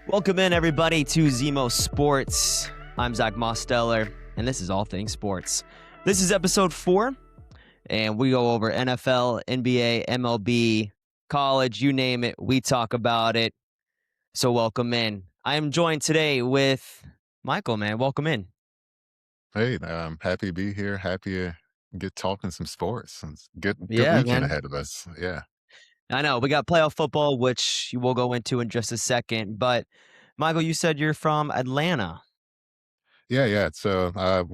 Welcome in, everybody, to ZmoSports. I'm ZmoSports, and this is All Things Sports. This is episode 4, and we go over NFL, NBA, MLB, college, you name it. We talk about it. So welcome in. I am joined today with Michael, man. Welcome in. Hey, I'm happy to be here. Happy to get talking some sports. It's good Yeah, weekend man. ahead of us. Yeah. I know we got playoff football, which we'll go into in just a second. But Michael, you said you're from Atlanta. Yeah. So I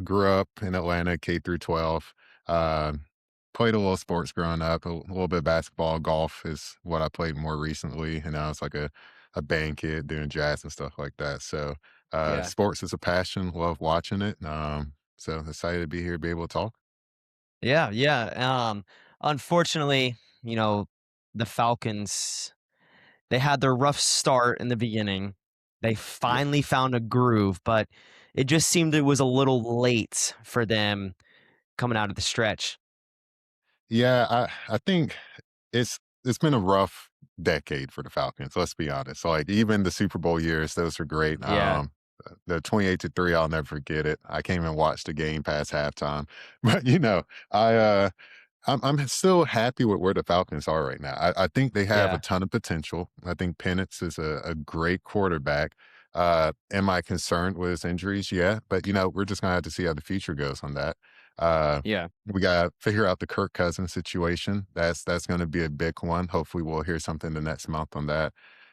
grew up in Atlanta, K through 12. Uh, Played a little sports growing up, a little bit of basketball. Golf is what I played more recently. And I was like a band kid doing jazz and stuff like that. So Yeah. sports is a passion. Love watching it. So excited to be here, be able to talk. Yeah. Unfortunately, the Falcons, they had their rough start in the beginning. They Yeah. finally found a groove, but it just seemed it was a little late for them coming out of the stretch. Yeah, I think it's been a rough decade for the Falcons, let's be honest. Like even the Super Bowl years, those are great. Yeah. The 28-3, I'll never forget it. I came and watched the game past halftime. But I I'm still happy with where the Falcons are right now. I think they have a Yeah. ton of potential. I think Penix is a great quarterback. Am I concerned with his injuries? Yeah, but we're just gonna have to see how the future goes on that. Uh, Yeah. we gotta figure out the Kirk Cousins situation. That's gonna be a big one. Hopefully, we'll hear something the next month on that.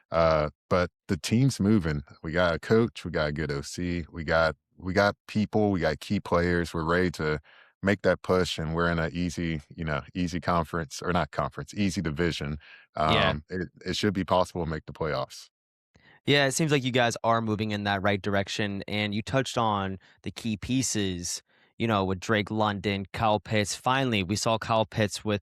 But the team's moving. We got a coach. We got a good OC. We got people. We got key players. We're ready to make that push, and we're in a easy conference, or not conference, easy division. Yeah. It should be possible to make the playoffs. Yeah, it seems like you guys are moving in that right direction. And you touched on the key pieces, with Drake London, Kyle Pitts. Finally, we saw Kyle Pitts with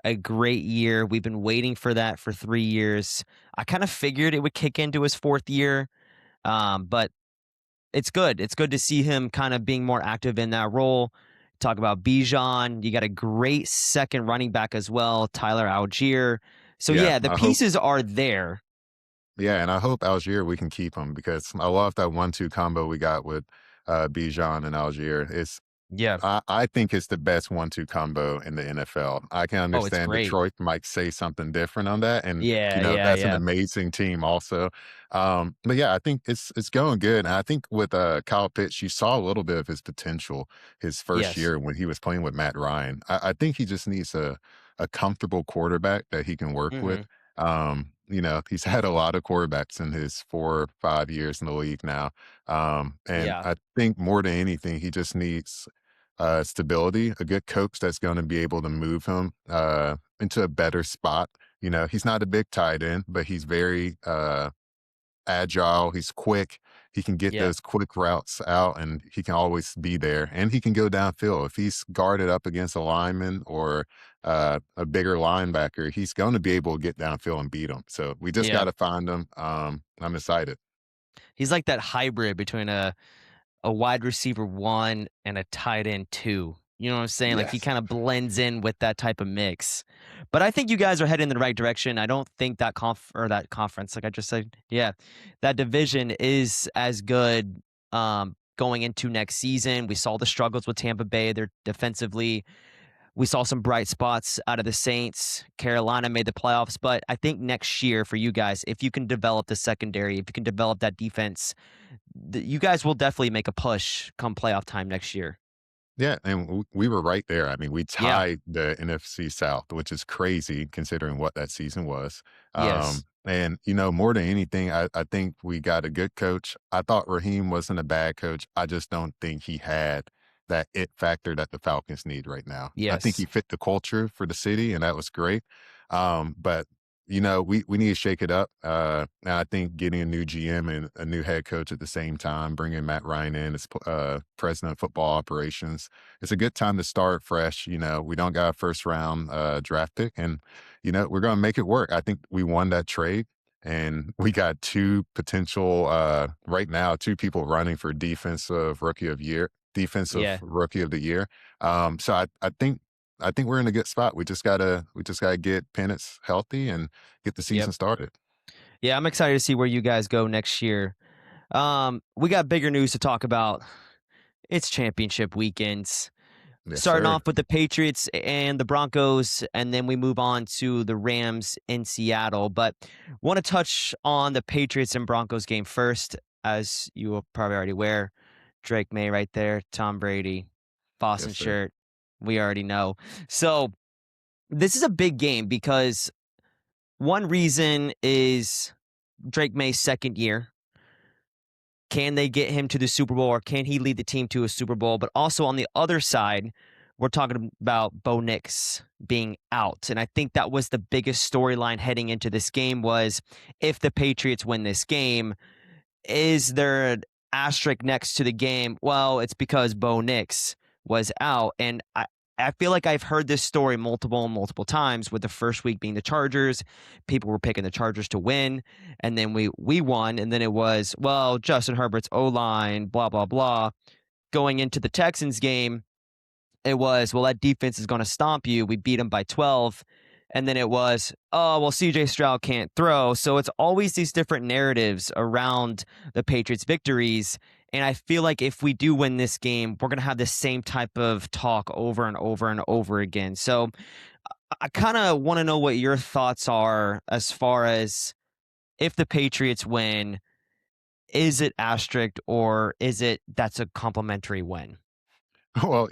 a great year. We've been waiting for that for 3 years. I kind of figured it would kick into his 4th year, but it's good. It's good to see him kind of being more active in that role. Talk about Bijan. You got a great second running back as well, Tyler Algier. So, Yeah, yeah, the I hope. pieces are there. Yeah, and I hope Algier we can keep him because I love that 1-2 combo we got with Bijan and Algier. Yeah. I think it's the best 1-2 combo in the NFL. I can Oh, it's understand great. Detroit might say something different on that, and Yeah, yeah, that's an yeah. amazing team also. But yeah, I think it's going good. And I think with Kyle Pitts, you saw a little bit of his potential his first Yes. year when he was playing with Matt Ryan. I think he just needs a comfortable quarterback that he can work with. Mhm. He's had a lot of quarterbacks in his 4 or 5 years in the league now. And Yeah. I think more than anything, he just needs stability, a good coach that's going to be able to move him into a better spot. He's not a big tight end, but he's very agile. He's quick. He can get Yeah. those quick routes out, and he can always be there. And he can go downfield. If he's guarded up against a lineman or a bigger linebacker, he's going to be able to get downfield and beat him. So we just got Yeah. to find him. I'm excited. He's like that hybrid between a wide receiver 1 and a tight end 2. You know what I'm saying? Like, he Yes. kinda blends in with that type of mix. But I think you guys are heading in the right direction. I don't think that conference, like I just said, yeah, that division is as good, going into next season. We saw the struggles with Tampa Bay. They're defensively. We saw some bright spots out of the Saints. Carolina made the playoffs, but I think next year for you guys, if you can develop the secondary, if you can develop that defense, you guys will definitely make a push come playoff time next year. Yeah, and we were right there. I mean, we Yeah. tied the NFC South, which is crazy considering what that season was. Yes. And more than anything, I think we got a good coach. I thought Raheem wasn't a bad coach. I just don't think he had that it factor that the Falcons need right now. I think he Yes. fit the culture for the city, and that was great. But we need to shake it up. And I think getting a new GM and a new head coach at the same time, bringing Matt Ryan in as president of football operations, it's a good time to start fresh. We don't got a first round draft pick, and we're going to make it work. I think we won that trade. And we got two potential, right now, two people running for defensive Yeah. rookie of the year. So I think we're in a good spot. We just gotta get Penix healthy and get the Yep. season started. Yeah, I'm excited to see where you guys go next year. We got bigger news to talk about. It's championship weekends. Yes, Starting sir. off with the Patriots and the Broncos, and then we move on to the Rams in Seattle. But want to touch on the Patriots and Broncos game first, as you are probably already aware. Drake May right there, Tom Brady, Yes, Boston sir. shirt. We already know. So this is a big game because one reason is Drake May's second year. Can they get him to the Super Bowl, or can he lead the team to a Super Bowl? But also on the other side, we're talking about Bo Nix being out. And I think that was the biggest storyline heading into this game was if the Patriots win this game, is there an asterisk next to the game? Well, it's because Bo Nix was out. And I feel like I've heard this story multiple times, with the first week being the Chargers. People were picking the Chargers to win, and then we won, and then it was, well, Justin Herbert's O-line, blah, blah, blah. Going into the Texans game, it was, well, that defense is going to stomp you. We beat them by 12. And then it was, oh, well, CJ Stroud can't throw. So it's always these different narratives around the Patriots' victories. And I feel like if we do win this game, we're going to have the same type of talk over and over and over again. So I kind of want to know what your thoughts are as far as if the Patriots win, is it asterisk, or is it that's a complimentary win? Well,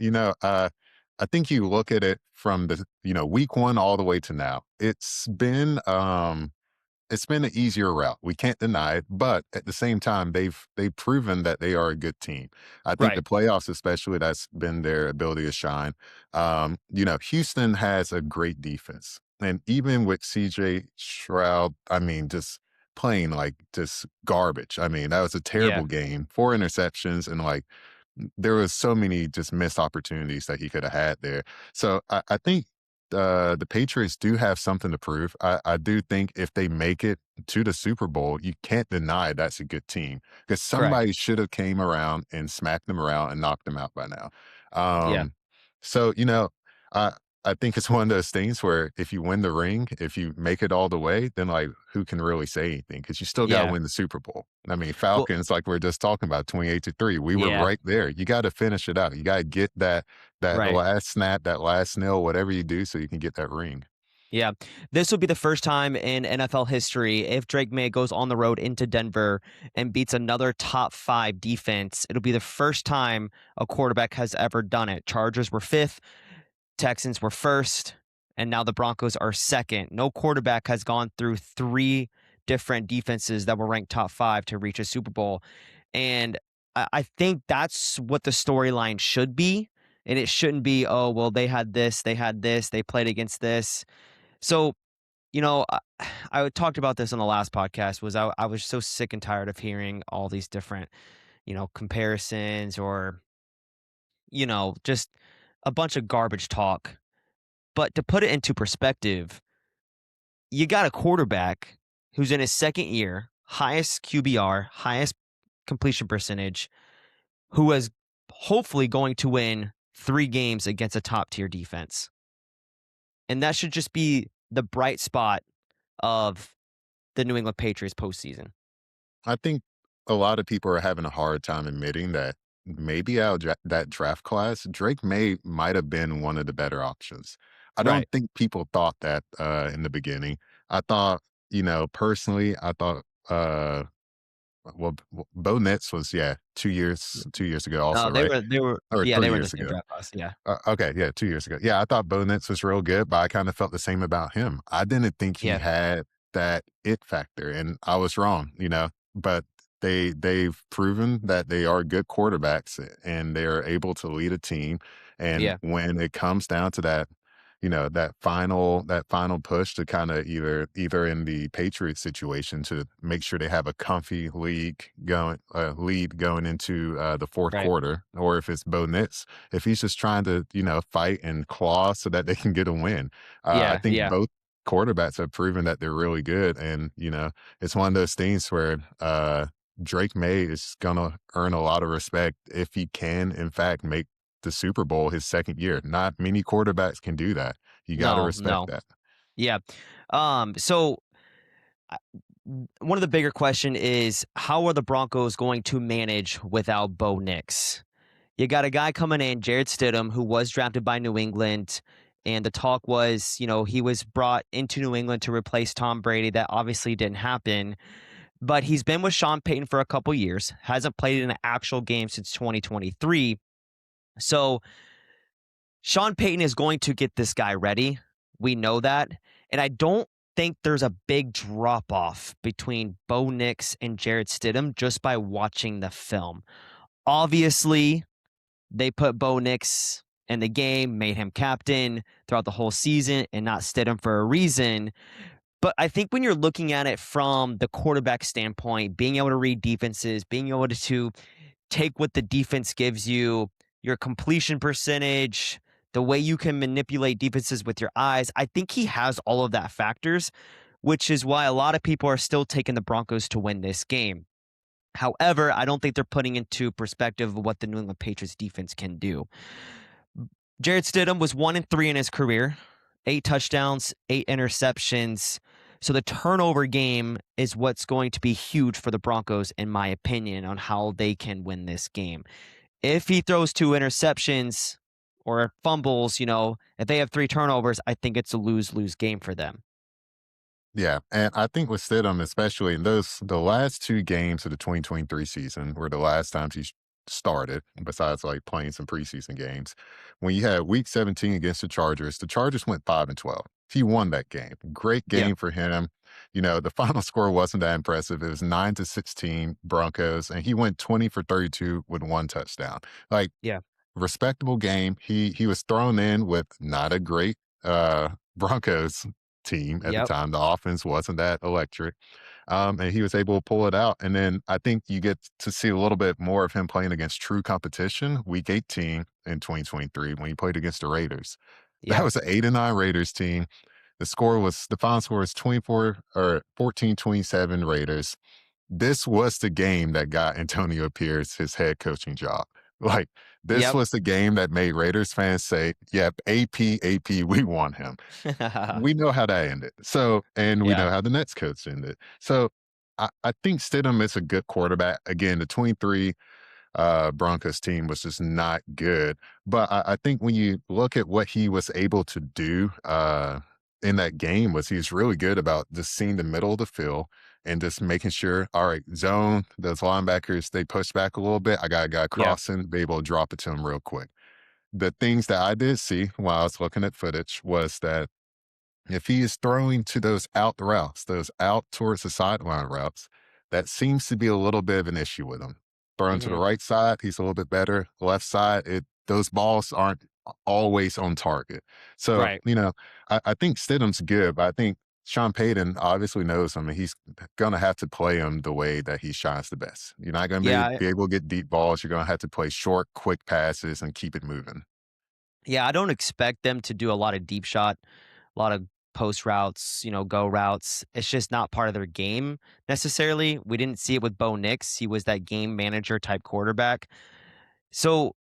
I think you look at it from the, week 1 all the way to now. It's been an easier route. We can't deny it, but at the same time, they've proven that they are a good team. I think Right. the playoffs, especially, that's been their ability to shine. Houston has a great defense, and even with CJ Stroud, I mean, just playing like just garbage. I mean, that was a Yeah. terrible game, 4 interceptions, and like there was so many just missed opportunities that he could have had there. So I think the Patriots do have something to prove. I do think if they make it to the Super Bowl, you can't deny that's a good team because Correct. somebody should have came around and smacked them around and knocked them out by now. Yeah. So I I think it's one of those things where if you win the ring, if you make it all the way, then like who can really say anything? Because you still got to Yeah. win the Super Bowl. I mean, Well, Falcons, like we are just talking about, 28-3. We were yeah. right there. You got to finish it out. You got to get that Right. last snap, that last nail, whatever you do, so you can get that ring. Yeah. This will be the first time in NFL history if Drake May goes on the road into Denver and beats another top 5 defense. It'll be the first time a quarterback has ever done it. Chargers were 5th, Texans were 1st, and now the Broncos are 2nd. No quarterback has gone through 3 different defenses that were ranked top 5 to reach a Super Bowl. And I think that's what the storyline should be. And it shouldn't be, oh, well, they had this, they played against this. So, I talked about this on the last podcast. Was I was so sick and tired of hearing all these different, comparisons, or, just a bunch of garbage talk. But to put it into perspective, you got a quarterback who's in his second year, highest QBR, highest completion percentage, who is hopefully going to win 3 games against a top tier defense. And that should just be the bright spot of the New England Patriots postseason. I think a lot of people are having a hard time admitting that maybe that draft class, Drake May might have been one of the better options. I don't Right. think people thought that in the beginning. I thought, personally, I thought, Bo Nix was, yeah, 2 years ago, No, also, they right? were they were Or yeah, they three were in the years same ago. draft class, yeah. Okay, yeah, 2 years ago. Yeah, I thought Bo Nix was real good, but I kinda felt the same about him. I didn't think he Yeah. had that it factor, and I was wrong, but they've proven that they are good quarterbacks, and they are able to lead a team, and Yeah. when it comes down to that, that final push to kinda either in the Patriots situation to make sure they have a comfy lead going into, the 4th Right. quarter, or if it's Bo Nix, if he's just trying to, fight and claw so that they can get a win. I Yeah, think yeah. both quarterbacks have proven that they're really good, and, it's one of those things where, Drake May is gonna earn a lot of respect if he can, in fact, make the Super Bowl his 2nd year. Not many quarterbacks can do that. You gotta No, respect no. that. Yeah. So one of the bigger question is how are the Broncos going to manage without Bo Nix? You got a guy coming in, Jared Stidham, who was drafted by New England. And the talk was, he was brought into New England to replace Tom Brady. That obviously didn't happen. But he's been with Sean Payton for a couple years, hasn't played in an actual game since 2023. So Sean Payton is going to get this guy ready. We know that. And I don't think there's a big drop off between Bo Nix and Jared Stidham just by watching the film. Obviously, they put Bo Nix in the game, made him captain throughout the whole season and not Stidham for a reason. But I think when you're looking at it from the quarterback standpoint, being able to read defenses, being able to take what the defense gives you, your completion percentage, the way you can manipulate defenses with your eyes, I think he has all of that factors, which is why a lot of people are still taking the Broncos to win this game. However, I don't think they're putting into perspective what the New England Patriots defense can do. Jared Stidham was 1-3 in his career, 8 touchdowns, 8 interceptions. So the turnover game is what's going to be huge for the Broncos, in my opinion, on how they can win this game. If he throws 2 interceptions or fumbles, if they have 3 turnovers, I think it's a lose-lose game for them. Yeah, and I think with Stidham, especially in the last 2 games of the 2023 season were the last times he started, besides like playing some preseason games. When you had week 17 against the Chargers went 5-12. He won that game. Great Yeah. game for him. The final score wasn't that impressive. It was 9-16 Broncos, and he went 20 for 32 with 1 touchdown. Like, Yeah. respectable game. He was thrown in with not a great Broncos team at the Yep. time. The offense wasn't that electric. And he was able to pull it out. And then I think you get to see a little bit more of him playing against true competition week 18 in 2023 when he played against the Raiders. That Yep. was an 8-9 Raiders team. The final score was 24 or 14-27 Raiders. This was the game that got Antonio Pierce his head coaching job. Like, this Yep. was the game that made Raiders fans say, yep, AP, we want him. We know how that ended. So, and we Yeah. know how the Nets coach ended. So I think Stidham is a good quarterback. Again, the 23 Broncos team was just not good. But I think when you look at what he was able to do in that game was he was really good about just seeing the middle of the field and just making sure, all right, zone, those linebackers, they push back a little bit. I got a guy Yeah. crossing, be able to drop it to him real quick. The things that I did see while I was looking at footage was that if he is throwing to those out routes, those out towards the sideline routes, that seems to be a little bit of an issue with him. Throwing to the Hmm. right side, he's a little bit better. Left side, those balls aren't always on target. So, Right. I think Stidham's good, but I think Sean Payton obviously knows him and he's going to have to play him the way that he shines the best. You're not going to Yeah. be able to get deep balls. You're going to have to play short, quick passes and keep it moving. Yeah. I don't expect them to do a lot of deep shot, a lot of post routes, go routes. It's just not part of their game necessarily. We didn't see it with Bo Nix. He was that game manager type quarterback. So,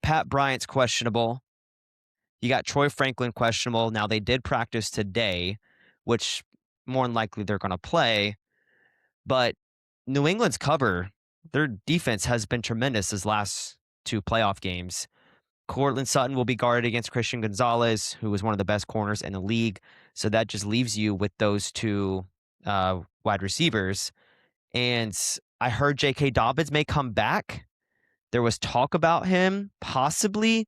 Pat Bryant's questionable. You got Troy Franklin questionable. Now they did practice today, which more than likely they're going to play. But New England's cover, their defense has been tremendous his last 2 playoff games. Cortland Sutton will be guarded against Christian Gonzalez, who is one of the best corners in the league. So that just leaves you with those 2 wide receivers. And I heard J.K. Dobbins may come back. There was talk about him possibly.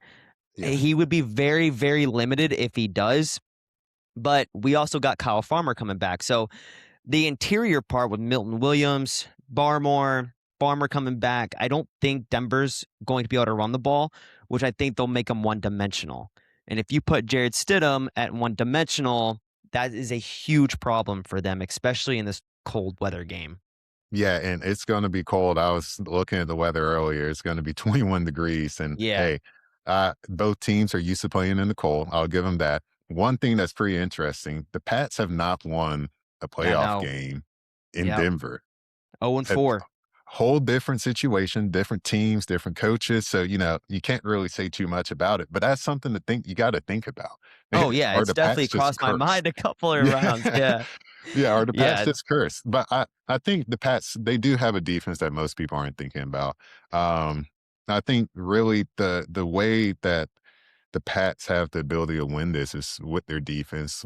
Yeah. He would be very, very limited if he does. But we also got Kyle Farmer coming back. So the interior part with Milton Williams, Farmer coming back, I don't think Denver's going to be able to run the ball, which I think they'll make them one-dimensional. And if you put Jared Stidham at one-dimensional, that is a huge problem for them, especially in this cold weather game. Yeah, and it's gonna be cold. I was looking at the weather earlier. It's gonna be 21 degrees, and Yeah, hey, both teams are used to playing in the cold. I'll give them that. One thing that's pretty interesting, the Pats have not won a I playoff know. game in Yep. Denver. A 0-4. whole different situation, different teams, different coaches. So, you can't really say too much about it, but that's something to think you gotta think about. Oh, yeah, Are it's the definitely Pats just crossed my cursed? mind a couple of rounds. Yeah. Yeah. Yeah, or the Pats Yeah, just cursed. But I think the Pats, they do have a defense that most people aren't thinking about. Um, I think really the way that the Pats have the ability to win this is with their defense.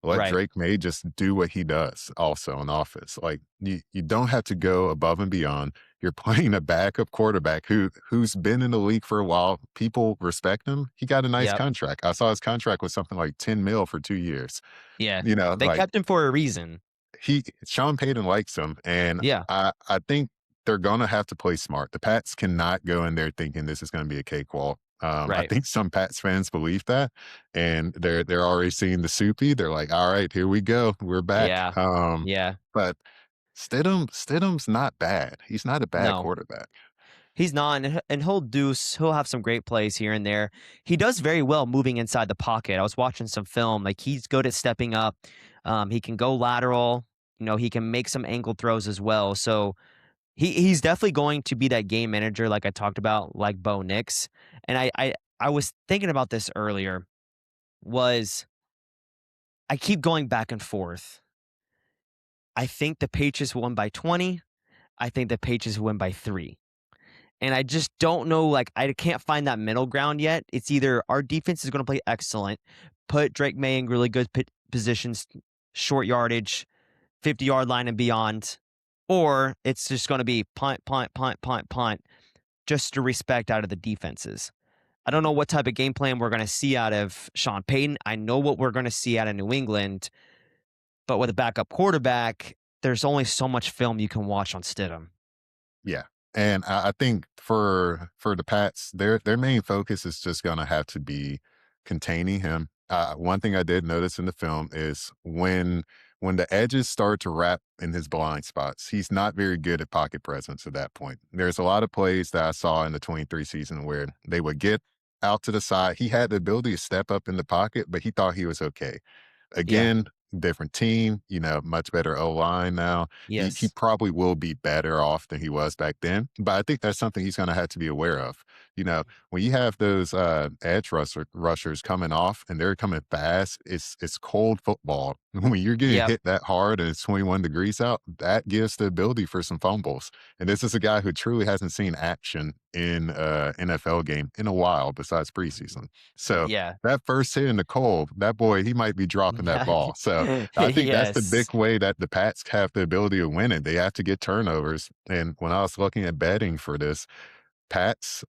Let right. Drake May just do what he does also on offense. Like you don't have to go above and beyond. You're playing a backup quarterback who's been in the league for a while. People respect him. He got a nice Yep. contract. I saw his contract was something like 10 mil for 2 years. Yeah. You know, They like kept him for a reason. Sean Payton likes him, and Yeah. I think they're gonna have to play smart. The Pats cannot go in there thinking this is gonna be a cakewalk. I Right. think some Pats fans believe that, and they're already seeing the soupy. They're like, "All right, here we go. We're back." Yeah. Yeah. But Stidham's not bad. He's not a bad No. quarterback. He's not, and he'll have some great plays here and there. He does very well moving inside the pocket. I was watching some film, like he's good at stepping up. He can go lateral. He can make some angle throws as well. So he's definitely going to be that game manager, like I talked about, like Bo Nix. And I was thinking about this earlier. Was I keep going back and forth. I think the Patriots won by 20. I think the Patriots win by 3. And I just don't know, like, I can't find that middle ground yet. It's either our defense is going to play excellent, put Drake May in really good positions, short yardage, 50-yard line and beyond, or it's just going to be punt, punt, punt, punt, punt, just to respect out of the defenses. I don't know what type of game plan we're going to see out of Sean Payton. I know what we're going to see out of New England, but with a backup quarterback, there's only so much film you can watch on Stidham. Yeah. And I think for the Pats, their main focus is just gonna have to be containing him. One thing I did notice in the film is when the edges start to wrap in his blind spots, he's not very good at pocket presence at that point. There's a lot of plays that I saw in the 23 season where they would get out to the side. He had the ability to step up in the pocket, but he thought he was okay. Yeah. Again, different team, much better O line now. He Yes. probably will be better off than he was back then. But I think that's something he's going to have to be aware of. When you have those edge rushers coming off and they're coming fast, it's cold football. When you're getting Yep. hit that hard and it's 21 degrees out, that gives the ability for some fumbles. And this is a guy who truly hasn't seen action in NFL game in a while besides preseason. So Yeah. that first hit in the cold, that boy, he might be dropping that ball. So I think that's the Yes. big way that the Pats have the ability to win it. They have to get turnovers. And when I was looking at betting for this, Pats,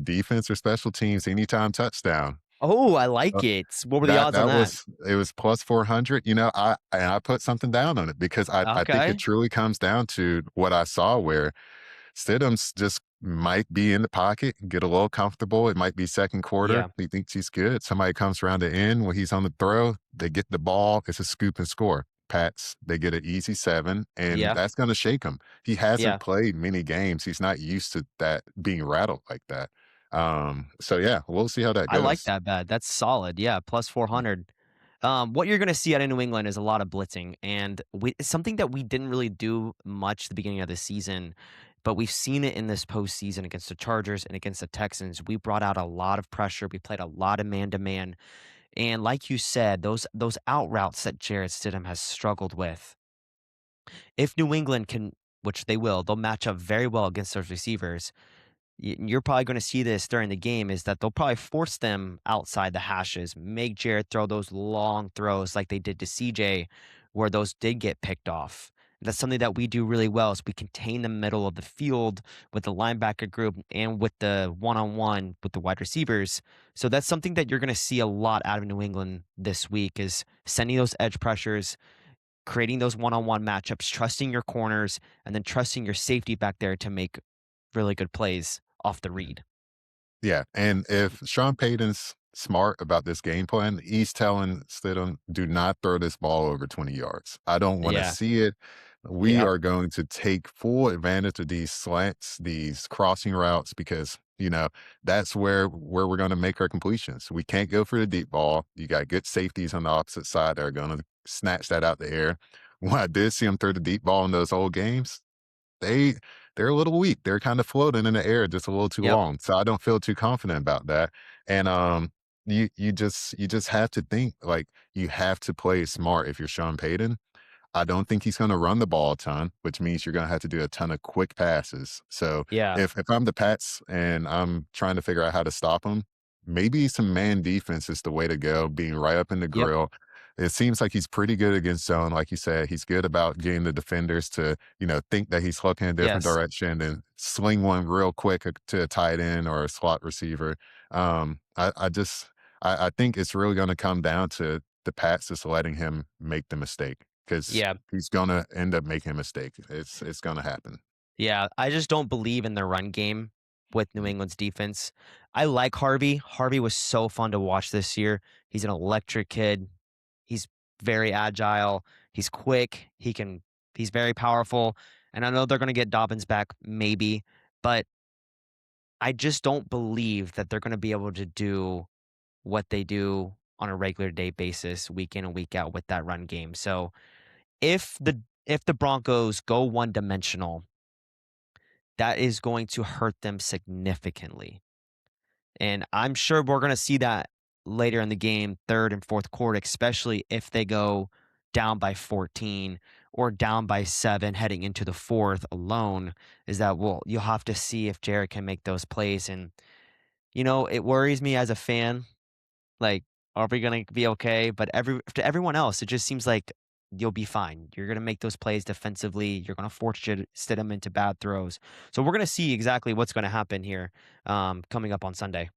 defense or special teams, anytime touchdown. Oh, I like uh, it. What were the That odds on that that? was it was plus 400. I put something down on it because I think it Okay. truly comes down to what I saw where Stidham's just might be in the pocket, get a little comfortable. It might be second quarter. Yeah. He thinks he's good. Somebody comes around the end when he's on the throw. They get the ball. It's a scoop and score. Pats, they get an easy 7, and Yeah. that's going to shake him. He hasn't Yeah. played many games. He's not used to that being rattled like that. So yeah, we'll see how that I like goes. that bet. That's solid. Yeah, plus 400. What you're going to see out of New England is a lot of blitzing, and it's something that we didn't really do much at the beginning of the season, but we've seen it in this postseason against the Chargers and against the Texans. We brought out a lot of pressure. We played a lot of man to man, and like you said, those out routes that Jarrett Stidham has struggled with. If New England can, which they will, they'll match up very well against those receivers. You're probably going to see this during the game is that they'll probably force them outside the hashes, make Jared throw those long throws like they did to CJ, where those did get picked off. That's something that we do really well is we contain the middle of the field with the linebacker group and with the one-on-one with the wide receivers. So that's something that you're going to see a lot out of New England this week is sending those edge pressures, creating those one-on-one matchups, trusting your corners, and then trusting your safety back there to make really good plays off the read. Yeah, and if Sean Payton's smart about this game plan, he's telling Stidham, "Do not throw this ball over 20 yards. I don't wanna Yeah. see it. We Yep. are going to take full advantage of these slants, these crossing routes, because, that's where we're gonna make our completions. We can't go for the deep ball. You got good safeties on the opposite side that are gonna snatch that out the air." When I did see him throw the deep ball in those old games, they they're a little weak. They're kind of floating in the air just a little too Yep. long. So I don't feel too confident about that. And you just have to think like you have to play smart if you're Sean Payton. I don't think he's gonna run the ball a ton, which means you're gonna have to do a ton of quick passes. So Yeah. if I'm the Pats and I'm trying to figure out how to stop him, maybe some man defense is the way to go, being right up in the Yep. grill. It seems like he's pretty good against zone, like you said. He's good about getting the defenders to, think that he's looking a different Yes. direction and sling one real quick to a tight end or a slot receiver. I think it's really going to come down to the Pats just letting him make the mistake because Yeah. he's going to end up making a mistake. It's going to happen. Yeah. I just don't believe in the run game with New Mm. England's defense. I like Harvey. Harvey was so fun to watch this year. He's an electric kid. He's very agile. He's quick. He's very powerful. And I know they're going to get Dobbins back, maybe, but I just don't believe that they're going to be able to do what they do on a regular day basis, week in and week out with that run game. So if the Broncos go one dimensional, that is going to hurt them significantly. And I'm sure we're going to see that later in the game, third and fourth quarter, especially if they go down by 14 or down by 7 heading into the fourth alone. Is that, well, you'll have to see if Jared can make those plays. And, it worries me as a fan. Like, are we going to be okay? But to everyone else, it just seems like you'll be fine. You're going to make those plays defensively. You're going to force Stidham into bad throws. So we're going to see exactly what's going to happen here coming up on Sunday.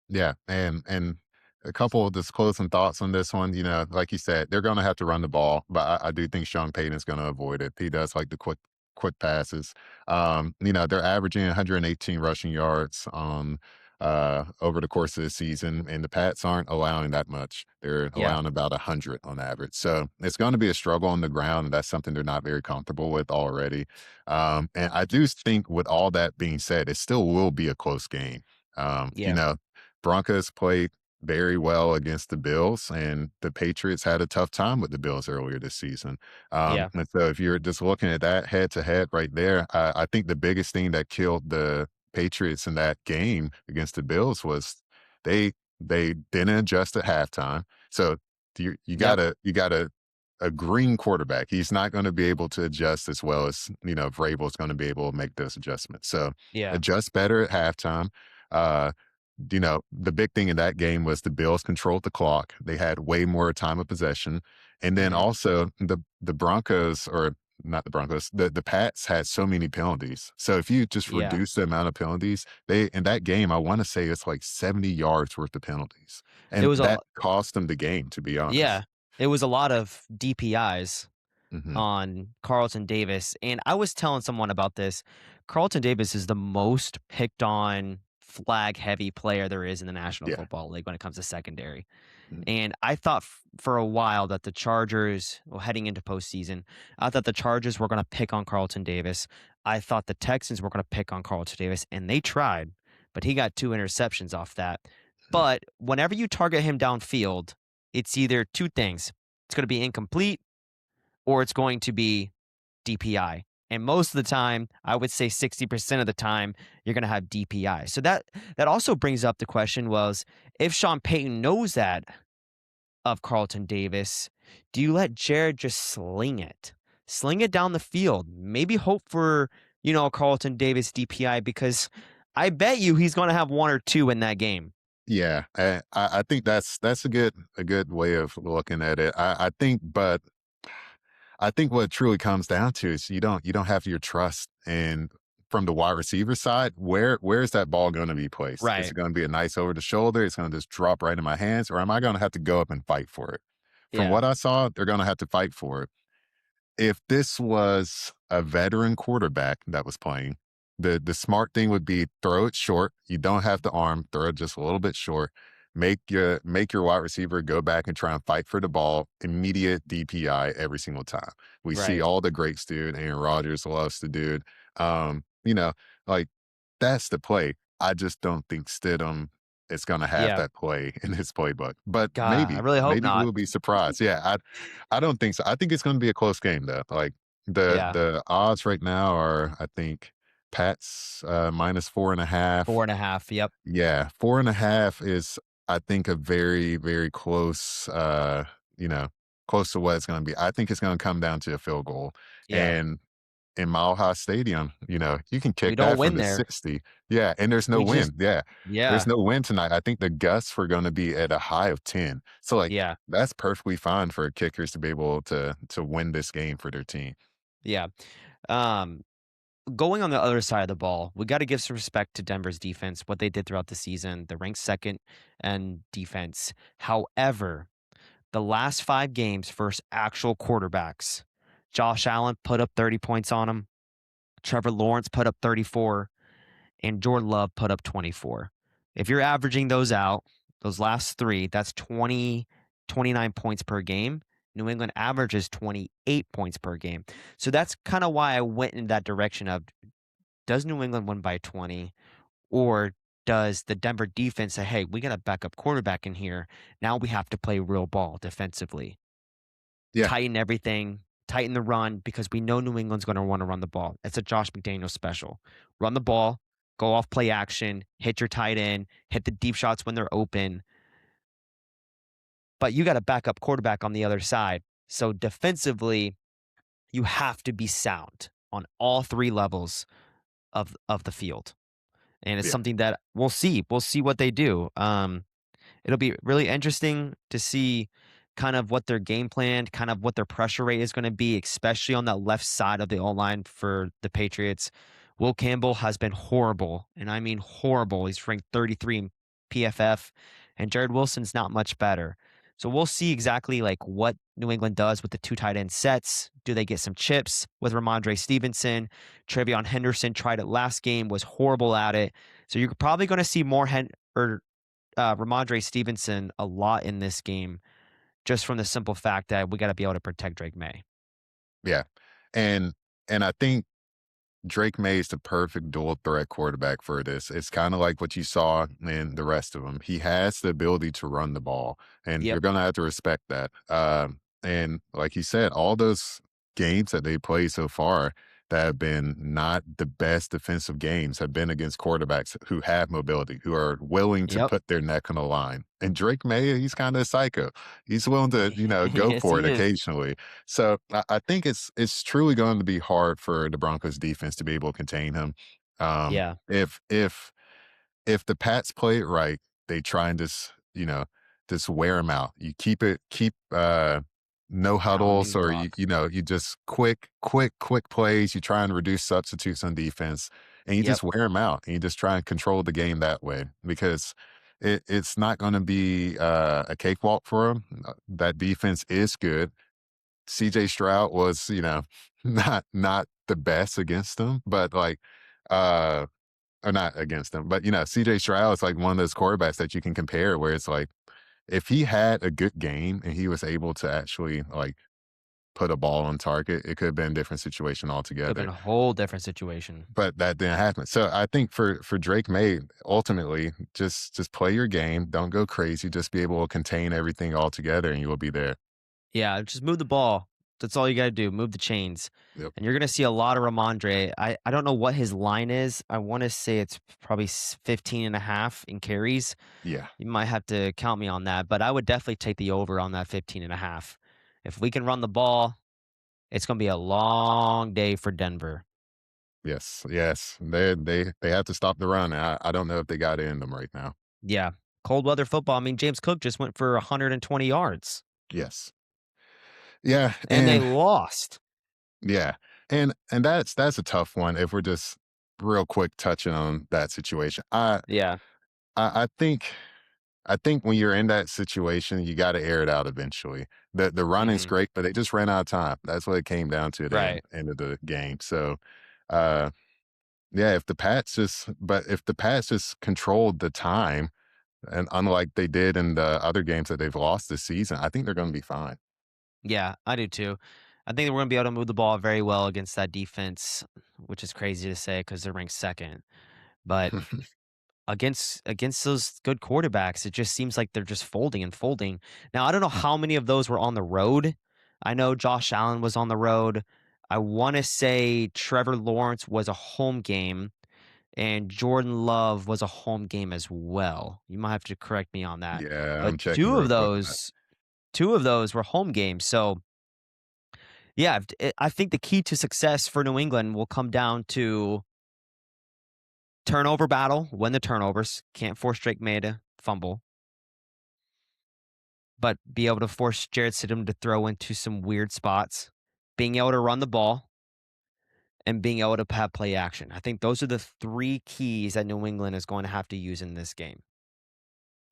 Yeah, and a couple of just closing thoughts on this one. Like you said, they're going to have to run the ball, but I do think Sean Payton's going to avoid it. He does like the quick passes. They're averaging 118 rushing yards on over the course of the season, and the Pats aren't allowing that much. They're Yeah. allowing about 100 on average. So it's going to be a struggle on the ground, and that's something they're not very comfortable with already. And I do think, with all that being said, it still will be a close game. Um, you Yeah. know, Broncos played very well against the Bills, and the Patriots had a tough time with the Bills earlier this season. Yeah. And so if you're just looking at that head to head right there, I think the biggest thing that killed the Patriots in that game against the Bills was they didn't adjust at halftime. So you Yep. got a green quarterback. He's not going to be able to adjust as well as Vrabel's going to be able to make those adjustments. So Yeah. adjust better at halftime. Uh, the big thing in that game was the Bills controlled the clock. They had way more time of possession. And then Hmm. also the Broncos, or not the Broncos, the Pats had so many penalties. So if you just Yeah. reduce the amount of penalties, in that game, I want to say it's like 70 yards worth of penalties. It And was a that cost them the game, to be yeah. honest. It was a lot of DPIs Hmm. on Carlton Davis. And I was telling someone about this. Carlton Davis is the most picked on flag heavy player there is in the National Yeah. Football League when it comes to secondary. Mhm. And I thought for a while that the Chargers, well, heading into postseason, I thought the Chargers were going to pick on Carlton Davis. I thought the Texans were going to pick on Carlton Davis, and they tried, but he got 2 interceptions off that. But whenever you target him downfield, it's either two things: it's going to be incomplete or it's going to be DPI. And most of the time, I would say 60% of the time, you're going to have DPI. So that also brings up the question was, if Sean Payton knows that of Carlton Davis, do you let Jared just sling it? Sling it down the field. Maybe hope for, a Carlton Davis DPI, because I bet you he's going to have one or two in that game. Yeah, I think that's a good way of looking at it. I think what it truly comes down to is you don't have your trust in, from the wide receiver side. Where is that ball going to be placed? Is Right. it going to be a nice over the shoulder? It's going to just drop right in my hands, or am I going to have to go up and fight for it? From Yeah. what I saw, they're going to have to fight for it. If this was a veteran quarterback that was playing, the smart thing would be throw it short. You don't have the arm, throw it just a little bit short. Make your wide receiver go back and try and fight for the ball. Immediate DPI every single time. We see Right. all the greats do it. Aaron Rodgers loves to do it. Um, you know, like, that's the play. I just don't think Stidham is going to have Yeah. that play in his playbook. But God, I maybe, really hope maybe not. we'll be surprised. Yeah, I don't think so. I think it's going to be a close game, though. Like, the Yeah. the odds right now are, I think, Pats minus 4.5. 4.5. Yep. Yeah, 4.5 is, I think, a very, very close, you know, close to what it's gonna be. I think it's gonna come down to a field goal, Yeah. and in Mile High Stadium, you can We kick don't that from win the there. 60. Yeah, and there's no We just wind. Yeah, there's yeah. no wind tonight. I think the gusts were gonna be at a high of 10. So, like, Yeah. that's perfectly fine for kickers to be able to win this game for their team. Yeah. Um, Going on the other side of the ball, we gotta give some respect to Denver's defense, what they did throughout the season. They're ranked 2nd in defense. However, the last 5 games versus actual quarterbacks, Josh Allen put up 30 points on him, Trevor Lawrence put up 34, and Jordan Love put up 24. If you're averaging those out, those last 3, that's 20, 29 points per game. New England averages 28 points per game. So that's kind of why I went in that direction of, does New England win by 20, or does the Denver defense say, hey, we got a backup quarterback in here. Now we have to play real ball defensively, Yeah, tighten everything, tighten the run, because we know New England's going to want to run the ball. It's a Josh McDaniels special. Run the ball, go off play action, hit your tight end, hit the deep shots when they're open. But you got a backup quarterback on the other side. So defensively, you have to be sound on all 3 levels of the field. And it's yeah, something that we'll see. We'll see what they do. It'll be really interesting to see kind of what their game plan, kind of what their pressure rate is going to be, especially on that left side of the O line for the Patriots. Will Campbell has been horrible, and I mean horrible. He's ranked 33 in PFF, and Jared Wilson's not much better. So we'll see exactly like what New England does with the 2 tight end sets. Do they get some chips with Ramondre Stevenson? Travion Henderson tried it last game, was horrible at it. So you're probably going to see more Ramondre Stevenson a lot in this game, just from the simple fact that we got to be able to protect Drake May. yeah. And I think Drake May is the perfect dual threat quarterback for this. It's kind of like what you saw in the rest of them. He has the ability to run the ball, and you're Yep. going to have to respect that. And like you said, all those games that they played so far that have been not the best defensive games have been against quarterbacks who have mobility, who are willing to Yep. put their neck on the line. And Drake May, he's kind of a psycho. He's willing to, go Yes, for he it is. occasionally. So I think it's truly going to be hard for the Broncos defense to be able to contain him. Um, Yeah. if if if the Pats play it right, they try and just wear him out. You keep no huddles, Pounding the or rock. you just quick plays. You try and reduce substitutes on defense, and you Yep. just wear them out, and you just try and control the game that way, because it's not going to be a cakewalk for him. That defense is good. CJ Stroud was, not the best against them, but like, uh, or not against them, but CJ Stroud is like one of those quarterbacks that you can compare, where it's like, if he had a good game and he was able to actually like put a ball on target, it could have been a different situation Could have been altogether. a whole different situation. But that didn't happen. So I think for Drake May, ultimately, just play your game, don't go crazy, just be able to contain everything all together, and you will be there. Yeah, just move the ball. That's all you got to do. Move the chains. Yep. And you're going to see a lot of Ramondre. I don't know what his line is. I want to say it's probably 15 and a half in carries. Yeah. You might have to count me on that, but I would definitely take the over on that 15 and a half. If we can run the ball, it's going to be a long day for Denver. Yes, yes. They have to stop the run. I don't know if they got it in them right now. Yeah. Cold weather football. I mean, James Cook just went for 120 yards Yes. Yeah, and they and lost. yeah. And that's a tough one if we're just real quick touching on that situation. Yeah. I think when you're in that situation, you gotta air it out eventually. The running's Hmm. great, but they just ran out of time. That's what it came down to at the end Right. end of the game. So, uh, yeah, if the Pats just controlled the time, and unlike they did in the other games that they've lost this season, I think they're gonna be fine. Yeah, I do too. I think that we're going to be able to move the ball very well against that defense, which is crazy to say because they're ranked 2nd. But against those good quarterbacks, it just seems like they're just folding and folding. Now, I don't know how many of those were on the road. I know Josh Allen was on the road. I want to say Trevor Lawrence was a home game and Jordan Love was a home game as well. You might have to correct me on that. Yeah, But I'm checking two of real quick on that. those 2 of those were home games. So, yeah, I think the key to success for New England will come down to turnover battle, win the turnovers, can't force Drake May to fumble, but be able to force Jared Stidham to throw into some weird spots, being able to run the ball, and being able to have play action. I think those are the 3 keys that New England is going to have to use in this game.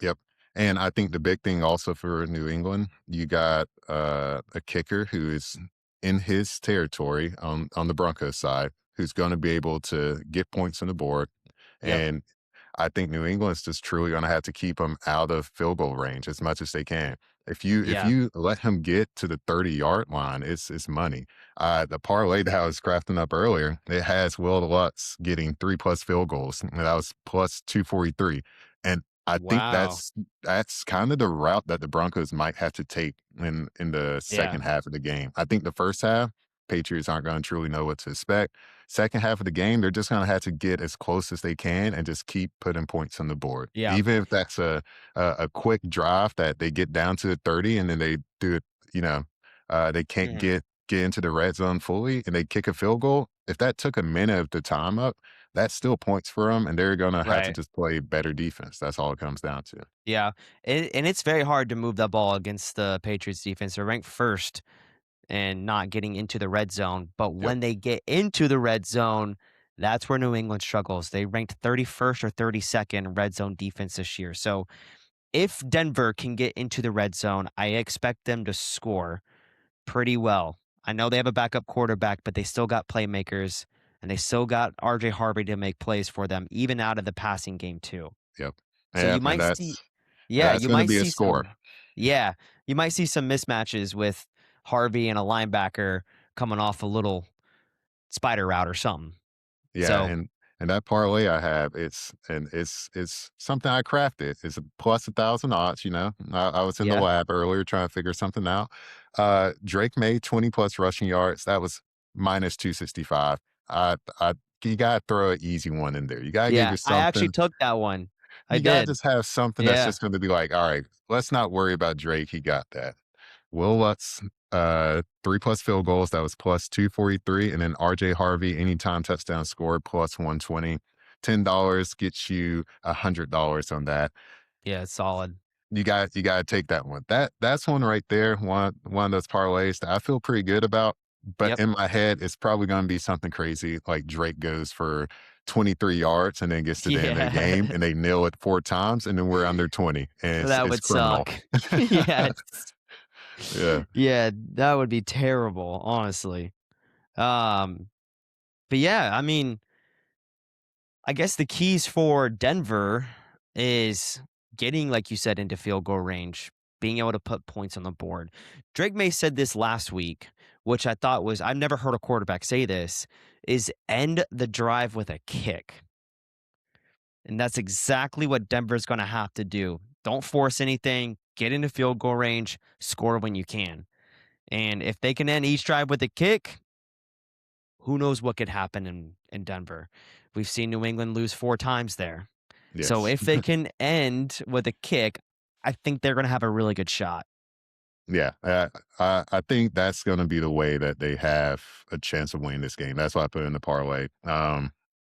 Yep. And I think the big thing also for New England, you got a kicker who is in his territory on the Broncos side, who's going to be able to get points on the board. Yep. And I think New England's just truly going to have to keep them out of field goal range as much as they can. If Yeah. you let him get to the 30-yard line, it's money. The parlay that I was crafting up earlier, it has Will Lutz getting 3+ field goals, and that was plus 243. And I think Wow. that's kind of the route that the Broncos might have to take in the Yeah. second half of the game. I think the first half, Patriots aren't going to truly know what to expect. Second half of the game, they're just going to have to get as close as they can and just keep putting points on the board. Yeah. Even if that's a quick drive that they get down to 30 and then they do it, you know, they can't Mhm. get into the red zone fully and they kick a field goal. If that took a minute of the time up, that's still points for them, and they're going to have to Right. just play better defense. That's all it comes down to. Yeah. And it's very hard to move that ball against the Patriots defense. They're ranked first and not getting into the red zone. But Yep. when they get into the red zone, that's where New England struggles. They ranked 31st or 32nd red zone defense this year. So if Denver can get into the red zone, I expect them to score pretty well. I know they have a backup quarterback, but they still got playmakers and they still got RJ Harvey to make plays for them, even out of the passing game, too. Yep. So you Yep. And might see, yeah, that's you going to might be a see score. some, yeah, you might see some mismatches with Harvey and a linebacker coming off a little spider route or something. Yeah, So, and that parlay I have, it's something I crafted. It's a plus 1,000 odds, you know. I was in the yeah, lab earlier trying to figure something out. Drake made 20+ rushing yards. That was minus 265. I you gotta throw an easy one in there. You gotta give yeah, you I actually something. took that one. I You gotta did. just have something that's Yeah. just gonna be like, all right, let's not worry about Drake. He got that. Will Lutz, 3+ field goals, that was plus 243, and then RJ Harvey, anytime touchdown scored, plus 120. $10 gets you $100 on that. Yeah, it's solid. You gotta take that one. That's one right there, one of those parlays that I feel pretty good about. But Yep. in my head, it's probably gonna be something crazy, like Drake goes for 23 yards and then gets to the end of the game Yeah. and they nail it 4 times and then we're under 20, and That it's would criminal. suck. Yes. Yeah. Yeah, that would be terrible, honestly. Um, but yeah, I mean, I guess the keys for Denver is getting, like you said, into field goal range, being able to put points on the board. Drake May said this last week, which I thought was, I've never heard a quarterback say this, is end the drive with a kick. And that's exactly what Denver's going to have to do. Don't force anything, get into field goal range, score when you can. And if they can end each drive with a kick, who knows what could happen in Denver. We've seen New England lose 4 times there. So Yes. if they can end with a kick, I think they're gonna have a really good shot. Yeah, I think that's gonna be the way that they have a chance of winning this game. That's why I put in the parlay.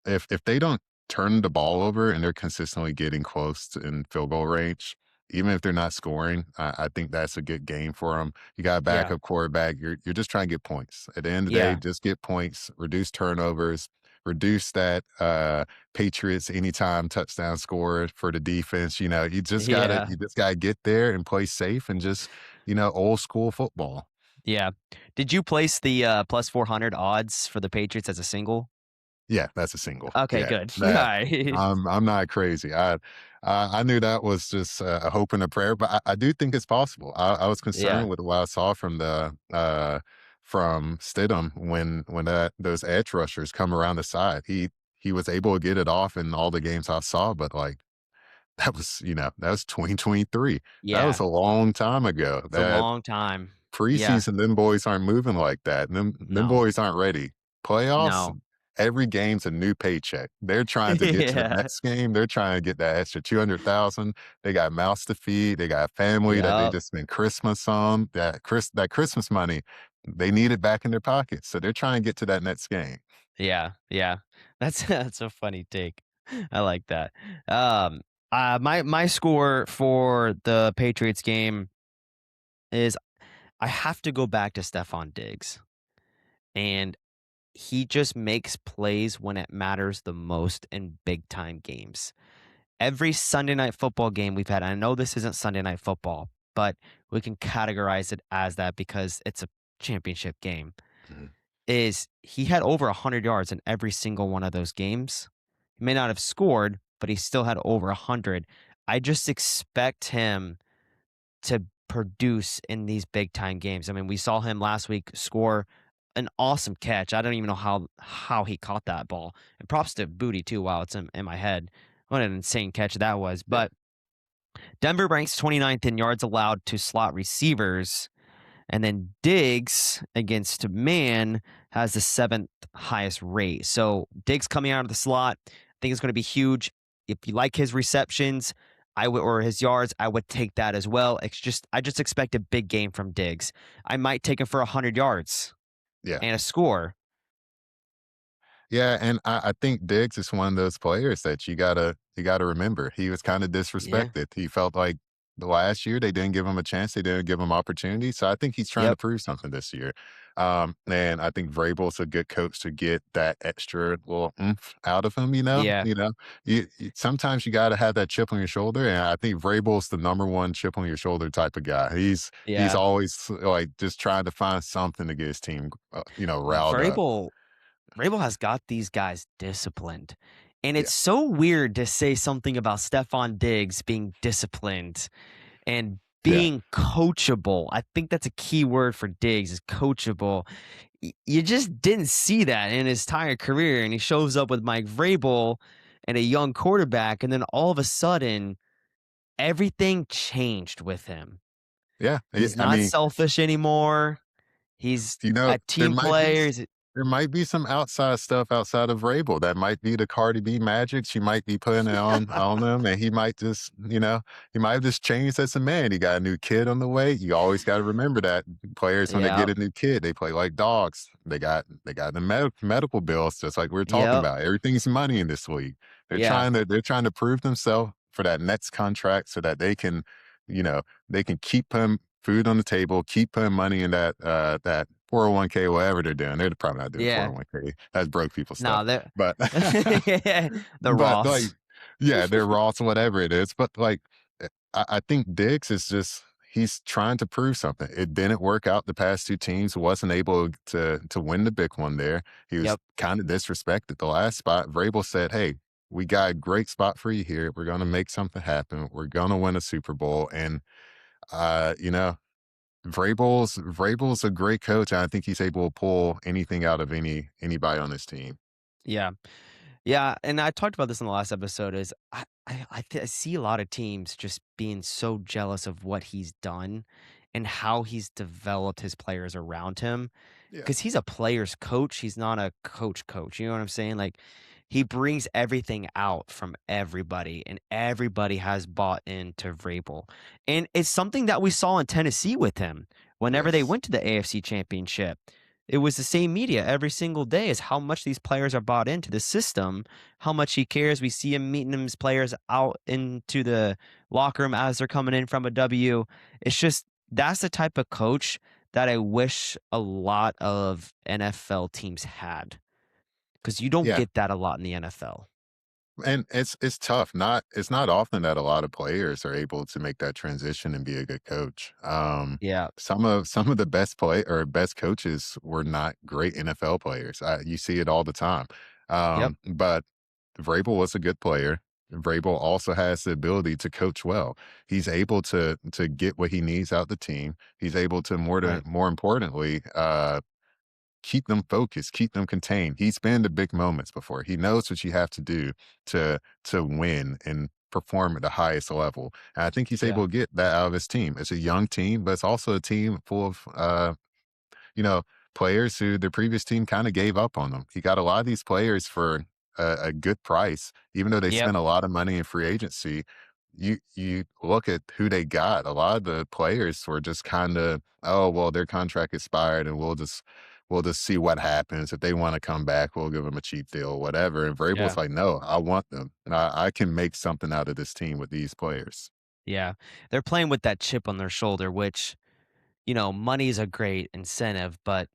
If they don't turn the ball over and they're consistently getting close to in field goal range, even if they're not scoring, I think that's a good game for them. You got a Yeah. backup quarterback. You're just trying to get points. At the end of the day, Yeah. just get points, reduce turnovers, reduce that Patriots anytime touchdown score for the defense. You know, Yeah. you just gotta get there and play safe and just old school football. Yeah. Did you place the, plus 400 odds for the Patriots as a single? Yeah, that's a single. Okay, Yeah, good. that Alright. I'm not crazy. I knew that was just a hope and a prayer, but I do think it's possible. I was Yeah. concerned with what I saw from Stidham when that those edge rushers come around the side. He was able to get it off in all the games I saw, but like that was 2023. That was Yeah. a long time ago. It's a That long time. Yeah. preseason, them boys aren't moving like that. Them No. boys aren't ready. Playoffs, No. every game's a new paycheck. They're trying to get to the Yeah. next game. They're trying to get that extra 200,000. They got mouths to feed. They got family that they Yep. just spent Christmas on. That Christmas money, they need it back in their pockets. So they're trying to get to that next game. Yeah, yeah. That's that's a funny take. I like that. My score for the Patriots game is I have to go back to Stephon Diggs, and he just makes plays when it matters the most in big time games. Every Sunday night football game we've had, I know this isn't Sunday night football, but we can categorize it as that because it's a championship game. Mhm. Is he had over 100 yards in every single one of those games. He may not have scored, but he still had over 100. I just expect him to produce in these big time games. I mean, we saw him last week score an awesome catch. I don't even know how he caught that ball. And props to Booty too. Wow, it's in my head. What an insane catch that was. Yeah. But Denver ranks 29th in yards allowed to slot receivers. And then Diggs against man has the seventh highest rate. So Diggs coming out of the slot, I think it's going to be huge. If you like his receptions, I would or his yards, I would take that as well. I just expect a big game from Diggs. I might take him for 100 yards Yeah. and a score. Yeah, and I think Diggs is one of those players that you gotta remember. He was kind of Yeah. disrespected. He felt like the last year they didn't give him a chance, they didn't give him opportunity. So I think he's trying to Yep. prove something this year. And I think Vrabel's a good coach to get that extra little oomph out of him. Yeah. Sometimes you got to have that chip on your shoulder, and I think Vrabel's the number one chip on your shoulder type of guy. He's Yeah. always like just trying to find something to get his team, riled up. Vrabel Vrabel has got these guys disciplined. And Yeah, it's so weird to say something about Stephon Diggs being disciplined and yeah. being coachable. I think that's a key word for Diggs is coachable. You just didn't see that in his entire career. And he shows up with Mike Vrabel and a young quarterback. And then all of a sudden, everything changed with him. Yeah, He's I not mean, selfish anymore. He's a there team might be player. there might be some outside stuff outside of Vrabel. That might be the Cardi B magic. She might be putting it on him, and he might just, he might have just changed as a man. He got a new kid on the way. You always got to remember that players when they get Yep. a new kid, they play like dogs. They got the medical bills, just like we are talking Yep. about. Everything's money in this league. Yeah. They're trying to prove themselves for that next contract so that you know, they can keep him food on the table, keep putting money in that 401k, whatever they're doing. They're probably not doing Yeah. 401k. That's broke people stuff. No, they're But the but like, Ross. yeah, they're Ross, whatever it is. But like, I think Diggs is just he's trying to prove something. It didn't work out the past two teams. Wasn't able to win the big one there. He was Yep. kind of disrespected the last spot. Vrabel said, "Hey, we got a great spot for you here. We're gonna make something happen. We're gonna win a Super Bowl." And uh, you know, Vrabel's a great coach, and I think he's able to pull anything out of anybody on his team. Yeah. Yeah, and I talked about this in the last episode is I see a lot of teams just being so jealous of what he's done and how he's developed his players around him. Yeah. 'Cause he's a player's coach, he's not a coach, you know what I'm saying? Like, he brings everything out from everybody, and everybody has bought into Vrabel, and it's something that we saw in Tennessee with him whenever they Yes. went to the AFC Championship. It was the same media every single day as how much these players are bought into the system, how much he cares. We see him meeting his players out into the locker room as they're coming in from a W. It's just that's the type of coach that I wish a lot of NFL teams had because you don't Yeah. get that a lot in the NFL. And it's tough. It's not often that a lot of players are able to make that transition and be a good coach. Yeah. Some of the best play or best coaches were not great NFL players. You see it all the time. Yep. But Vrabel was a good player. Vrabel also has the ability to coach well. He's able to get what he needs out the team. He's able to Right. more importantly, keep them focused, keep them contained. He's been to big moments before. He knows what you have to do to win and perform at the highest level. And I think he's Yeah. able to get that out of his team. It's a young team, but it's also a team full of you know, players who the previous team kind of gave up on them. He got a lot of these players for a good price, even though they Yep. spent a lot of money in free agency. You look at who they got. A lot of the players were just kind of, oh well, their contract expired, and we'll just see what happens. If they want to come back, we'll give them a cheap deal, whatever. And Vrabel's Yeah. like, no, I want them. And I can make something out of this team with these players. Yeah. They're playing with that chip on their shoulder, which, money is a great incentive, but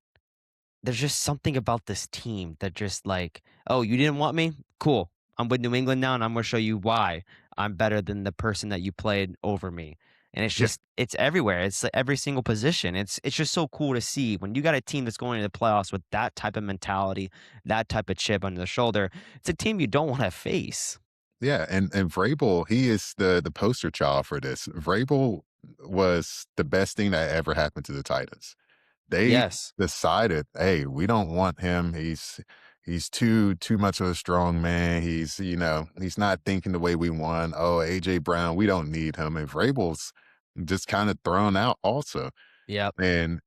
there's just something about this team that just like, "Oh, you didn't want me? Cool. I'm with New England now, and I'm gonna show you why I'm better than the person that you played over me." And it's Yeah. just it's everywhere. It's like every single position. It's just so cool to see when you got a team that's going to the playoffs with that type of mentality, that type of chip on the shoulder. It's a team you don't want to face. Yeah, and Vrabel, he is the poster child for this. Vrabel was the best thing that ever happened to the Titans. They Yes. decided, "Hey, we don't want him. He's too much of a strong man. He's not thinking the way we want. Oh, AJ Brown, we don't need him." And Vrabel's just kind of thrown out also. Yep. And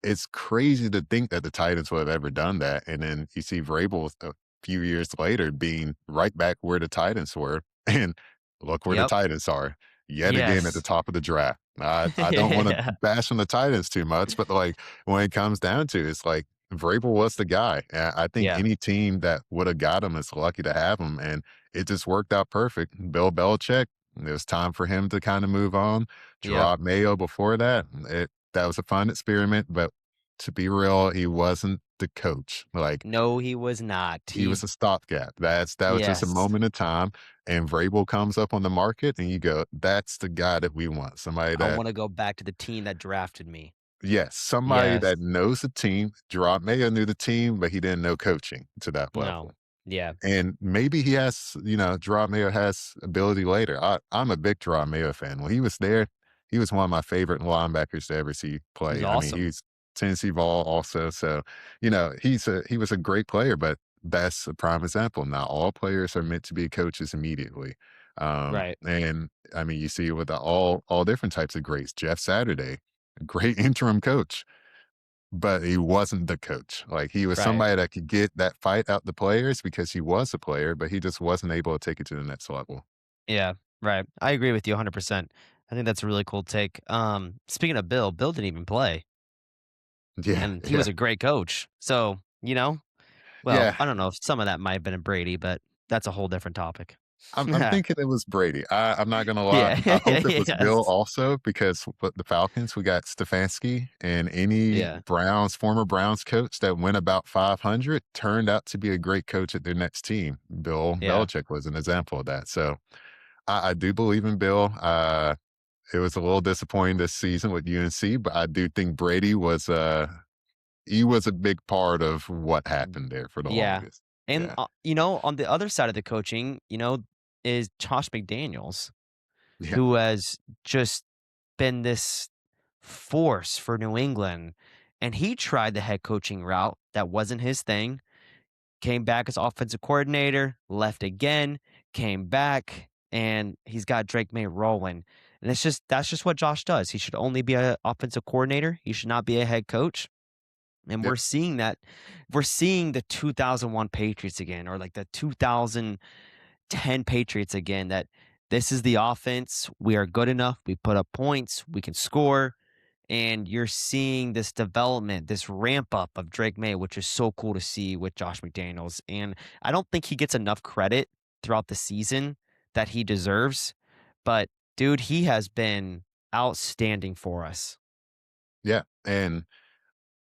it's crazy to think that the Titans would have ever done that, and then you see Vrabel a few years later being right back where the Titans were, and look where the Yep. Titans are, yet again at the Yes. top of the draft. I don't wanna Yeah. bash on the Titans too much, but, like, when it comes down to it, it's like Vrabel was the guy, and I think Yeah. any team that woulda got him is lucky to have him, and it just worked out perfect. Bill Belichick, it was time for him to kinda move on. Yep. Gerard Mayo before that, that was a fun experiment, but to be real, he wasn't the coach. Like, No, he was not. he was a stopgap. That was just a Yes. moment in time, and Vrabel comes up on the market, and you go, "That's the guy that we want." Somebody I that wanna go back to the team that drafted me. yes, somebody Yes. that knows the team. Gerard Mayo knew the team, but he didn't know coaching to that No. level. Yeah. And maybe he has, Gerard Mayo has ability later. I'm a big Gerard Mayo fan. When he was there, he was one of my favorite linebackers to ever see He's play. I mean, awesome. he's Tennessee ball also. So, he was a great player, but that's a prime example. Not all players are meant to be coaches immediately. Right. And I mean, you see it with all different types of greats. Jeff Saturday, a great interim coach, but he wasn't the coach. Like, he was Right. somebody that could get that fight out the players because he was a player, but he just wasn't able to take it to the next level. Yeah. Right. I agree with you 100%. I think that's a really cool take. Speaking of Bill didn't even play, Yeah, and he was yeah, a great coach. So, well, yeah. I don't know if some of that might have been in Brady, but that's a whole different topic. I'm Yeah. thinking it was Brady. I'm not gonna lie. Yeah. I hope it was Bill Yes. also because with the Falcons, we got Stefanski, and any Yeah. Former Browns coach that went about 500 turned out to be a great coach at their next team. Bill Yeah. Belichick was an example of that. So I do believe in Bill. It was a little disappointing this season with UNC, but I do think Brady he was a big part of what happened there for the Yeah. longest. And, Yeah. on the other side of the coaching, is Josh McDaniels, Yeah. who has just been this force for New England. And he tried the head coaching route. That wasn't his thing. Came back as offensive coordinator, left again, came back, and he's got Drake May rolling. And that's just what Josh does. He should only be an offensive coordinator. He should not be a head coach. And Yep. we're seeing that. We're seeing the 2001 Patriots again, or like the 2010 Patriots again, that this is the offense. We are good enough. We put up points. We can score. And you're seeing this development, this ramp up of Drake May, which is so cool to see with Josh McDaniels. And I don't think he gets enough credit throughout the season that he deserves. But dude, he has been outstanding for us. Yeah. And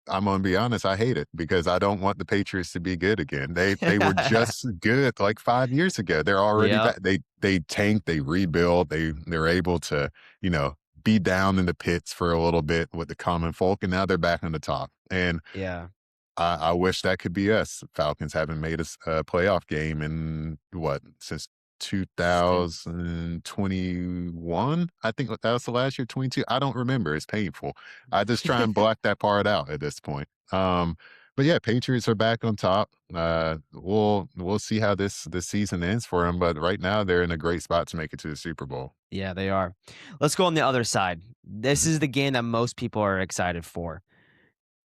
I'm gonna be honest, I hate it because I don't want the Patriots to be good again. They were just good like 5 years ago. They're already Yep. back. They tanked, they rebuild, they're able to, you know, be down in the pits for a little bit with the common folk, and now they're back on the top. And Yeah. I wish that could be us. Falcons haven't made a playoff game in what, since Since 2021? I think that was the last year, 22. I don't remember. It's painful. I just try and block that part out at this point. But yeah, Patriots are back on top. We'll see how this season ends for them. But right now, they're in a great spot to make it to the Super Bowl. Yeah, they are. Let's go on the other side. This Mhm. is the game that most people are excited for.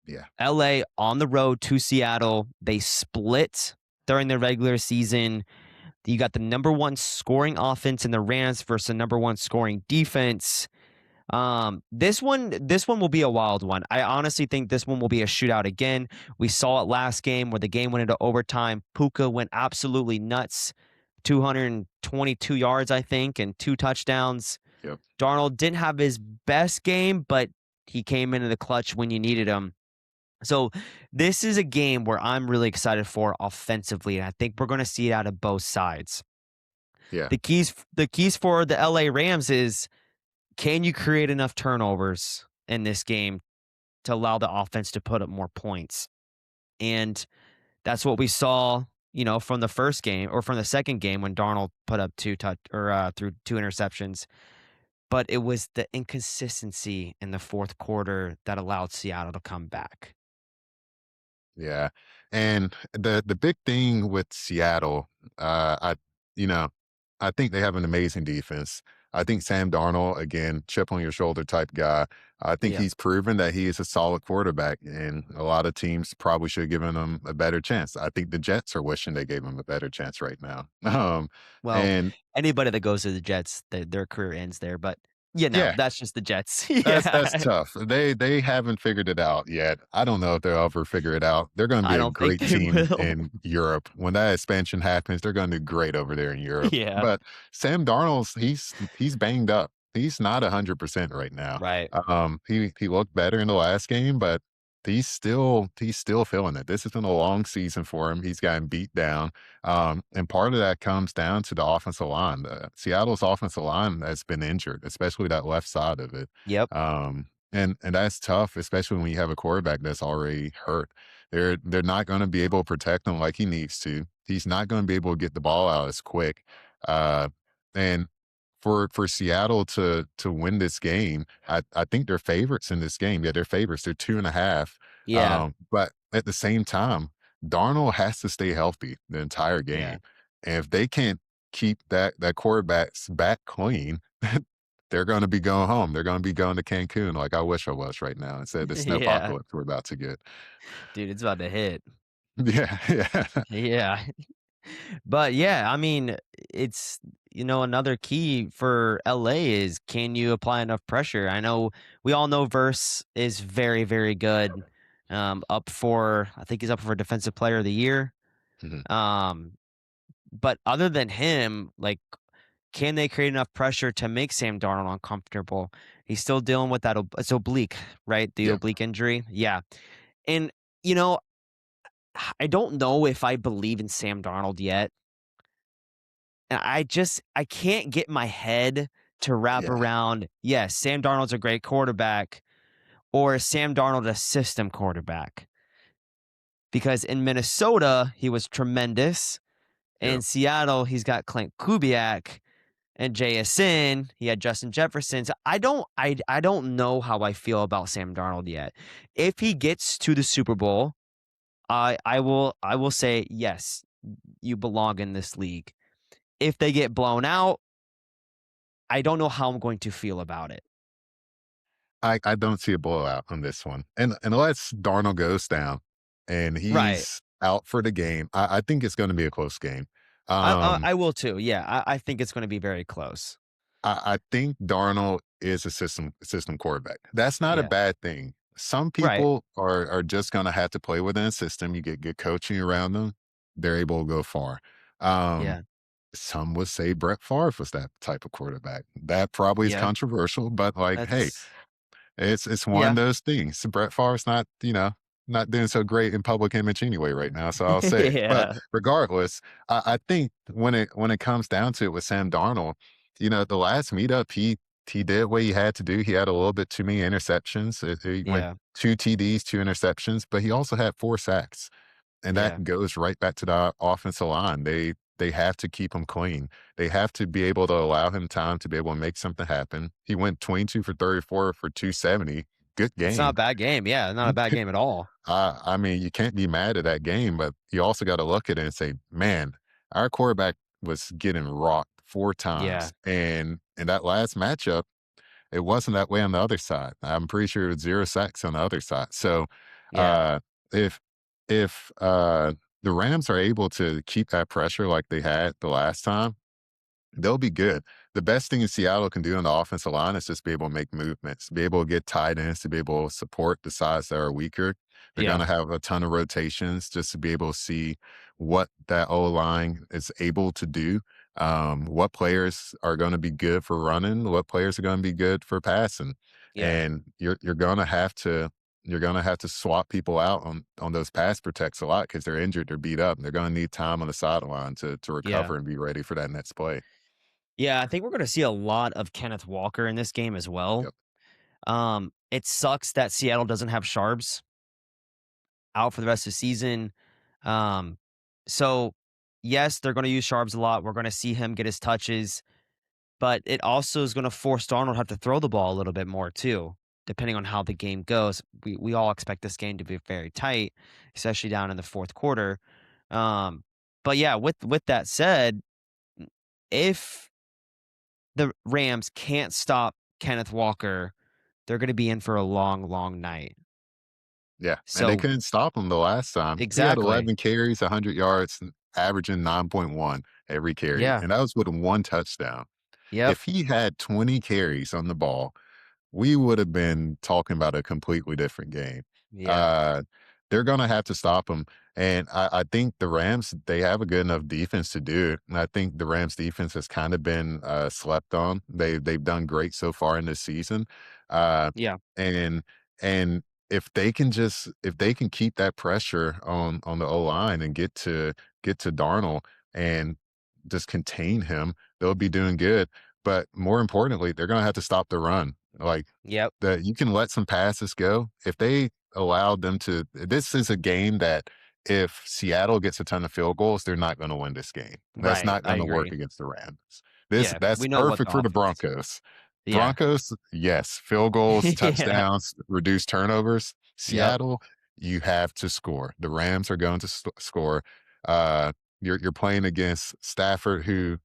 Yeah. LA on the road to Seattle. They split during the regular season. You got the number one scoring offense in the Rams versus the number one scoring defense. This one will be a wild one. I honestly think this one will be a shootout again. We saw it last game where the game went into overtime. Puka went absolutely nuts. 222 yards, I think, and 2 touchdowns. Yep. Darnold didn't have his best game, but he came into the clutch when you needed him. So this is a game where I'm really excited for offensively, and I think we're going to see it out of both sides. Yeah. The keys for the LA Rams is, can you create enough turnovers in this game to allow the offense to put up more points? And that's what we saw, from the first game or from the second game when Darnold put up threw 2 interceptions. But it was the inconsistency in the fourth quarter that allowed Seattle to come back. Yeah. And the big thing with Seattle, I you know, I think they have an amazing defense. I think Sam Darnold, again, chip on your shoulder type guy. I think Yeah. he's proven that he is a solid quarterback, and a lot of teams probably should have given him a better chance. I think the Jets are wishing they gave him a better chance right now. Well, And anybody that goes to the Jets, their career ends there. But yeah, that's just the Jets. that's Yeah. tough. They haven't figured it out yet. I don't know if they'll ever figure it out. They're going to I be a don't think great they team will. in Europe. When that expansion happens, they're going to do great over there in Europe. Yeah. But Sam Darnold's he's banged up. He's not 100% right now. Right. He looked better in the last game, but he's still feeling it. This has been a long season for him. He's gotten beat down. And part of that comes down to the offensive line. Seattle's offensive line has been injured, especially that left side of it. Yep. And that's tough, especially when you have a quarterback that's already hurt. They're not going to be able to protect him like he needs to. He's not going to be able to get the ball out as quick. Uh, and for Seattle to win this game, I think they're favorites in this game. Yeah, they're favorites. They're 2.5. Yeah. But at the same time, Darnold has to stay healthy the entire Yeah. game. And if they can't keep that quarterback's back clean, they're going to be going home. They're going to be going to Cancun like I wish I was right now instead of the Yeah. snowpocalypse we're about to get. Dude, it's about to hit. Yeah, yeah, Yeah. But yeah, I mean, it's another key for LA is, can you apply enough pressure? I know we all know Verse is very, very good. I think he's up for Defensive Player of the Year. mhm, Um, but other than him, like, can they create enough pressure to make Sam Darnold uncomfortable? He's still dealing with that. It's oblique, right? The yeah. oblique injury. Yeah. And, you know, I don't know if I believe in Sam Darnold yet. And I can't get my head to wrap Yeah. around, yes, Sam Darnold's a great quarterback, or is Sam Darnold a system quarterback? Because in Minnesota, he was tremendous. In Yeah. Seattle, he's got Clint Kubiak and JSN. He had Justin Jefferson. So I don't know how I feel about Sam Darnold yet. If he gets to the Super Bowl, I will say yes, you belong in this league. If they get blown out, I don't know how I'm going to feel about it. I don't see a blowout on this one. And unless Darnold goes down and Right. he's out for the game, I think it's gonna be a close game. I I, Um, I will too. Yeah, I think it's going to be very close. I think Darnold is a system quarterback. That's not a Yeah. bad thing. Some Right. people are just gonna have to play within a system. You get good coaching around them, they're able to go far. Um, Yeah. some would say Brett Favre was that type of quarterback. That probably is Yeah. controversial, but like, hey, That's it's one of yeah. those things. Brett Favre's not doing so great in public image anyway right now, so I'll say it. But Yeah. regardless, I think when it comes down to it with Sam Darnold, the last meetup, he did what he had to do. He had a little bit too many interceptions. He went Yeah. 2 TDs, 2 interceptions, but he also had 4 sacks. And Yeah. that goes right back to the offensive line. They have to keep him clean. They have to be able to allow him time to be able to make something happen. He went 22 for 34 for 270. Good It's not a game. bad game. Yeah, not a bad game at all. I mean, you can't be mad at that game, but you also got to look at it and say, man, our quarterback was getting rocked 4 Yeah. times. And in that last matchup, it wasn't that way on the other side. I'm pretty sure it was 0 sacks on the other side. So Yeah. Uh, if if the Rams are able to keep that pressure like they had the last time, they'll be good. The best thing Seattle can do on the offensive line is just be able to make movements, be able to get tight ends, to be able to support the sides that are weaker. They're going Yeah. to have a ton of rotations just to be able to see what that O line is able to do. What players are going to be good for running, what players are going to be good for passing, Yeah. and you're going to have to swap people out on those pass protects a lot because they're injured, they're beat up, and they're going to need time on the sideline to Yeah. recover and be ready for that next play. Yeah, I think we're gonna see a lot of Kenneth Walker in this game as well. Yep. It sucks that Seattle doesn't have Sharps out for the rest of the season. Um, so yes, they're gonna use Sharps a lot. We're gonna see him get his touches, but it also is gonna force Darnold to have to throw the ball a little bit more too, depending on how the game goes. We all expect this game to be very tight, especially down in the fourth quarter. Um, but yeah, with that said, if the Rams can't stop Kenneth Walker, they're gonna be in for a long, long night. Yeah, and they So couldn't stop him the last time. He had exactly. 11 carries, 100 yards, averaging 9.1 every carry, Yeah. and that was with 1 touchdown. Yep. If he had 20 carries on the ball, we would have been talking about a completely different game. Yeah. Uh, they're gonna have to stop him, and I think the Rams, they have a good enough defense to do it, and I think the Rams defense has kinda been, slept on. They've done great so far in this season, uh, Yeah. and and if they can keep that pressure on the O-line and get to Darnold and just contain him, they'll be doing good, but more importantly, they're gonna have to stop the run. Like, Yep. that you can let some passes go. If they allowed them to, this is a game that if Seattle gets a ton of field goals, they're not gonna win this game. That's Right. not I gonna work agree. against the Rams. Yeah. That's We know what perfect the for the offense. Broncos. Yeah. Broncos, yes, field goals, Yeah. touchdowns, reduced turnovers. Yep. Seattle, you have to score. The Rams are going to score. Uh, you're playing against Stafford, who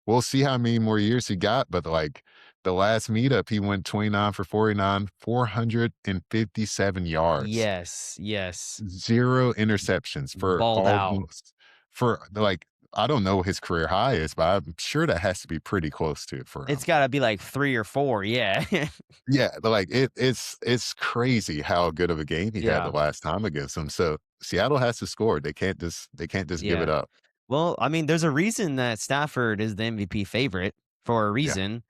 we'll see how many more years he got, but like the last meetup, he went 29 for 49, 457 yards, Yes. Yes. 0 interceptions for Balled out. almost for like, I don't know what his career high is, but I'm sure that has to be pretty close to it for It's him. gotta be like 3 or 4. Yeah. Yeah, like it's crazy how good of a game he had the Yeah. last time against him. So Seattle has to score. They can't just give it Yeah. up. Well, I mean, there's a reason that Stafford is the MVP favorite for a Yeah. reason.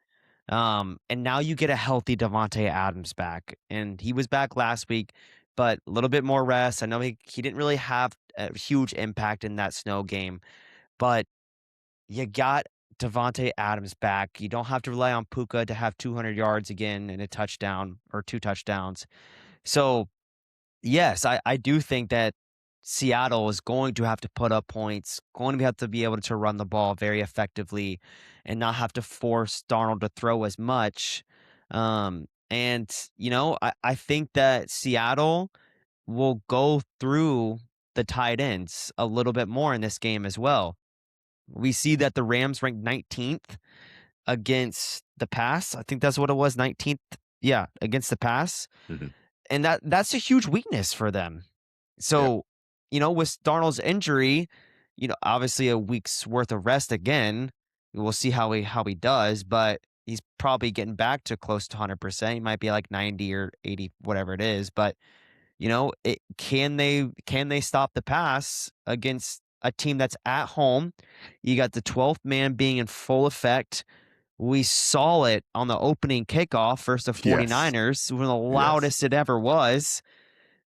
And now you get a healthy Devontae Adams back, and he was back last week, but a little bit more rest. I know he didn't really have a huge impact in that snow game, but you got Devontae Adams back. You don't have to rely on Puka to have 200 yards again and a touchdown or 2 touchdowns. So yes, I do think that Seattle is going to have to put up points, going to have to be able to run the ball very effectively and not have to force Darnold to throw as much. I think that Seattle will go through the tight ends a little bit more in this game as well. We see that the Rams ranked 19th against the pass. I think that's what it was, 19th. Yeah, against the pass. Mhm. And that's a huge weakness for them. Yep. So, with Darnold's injury, obviously a week's worth of rest again. We'll see how he does, but he's probably getting back to close to 100%. He might be like 90 or 80, whatever it is. But can they stop the pass against a team that's at home? You got the 12th man being in full effect. We saw it on the opening kickoff versus the Yes. 49ers, one of the Yes. loudest it ever was.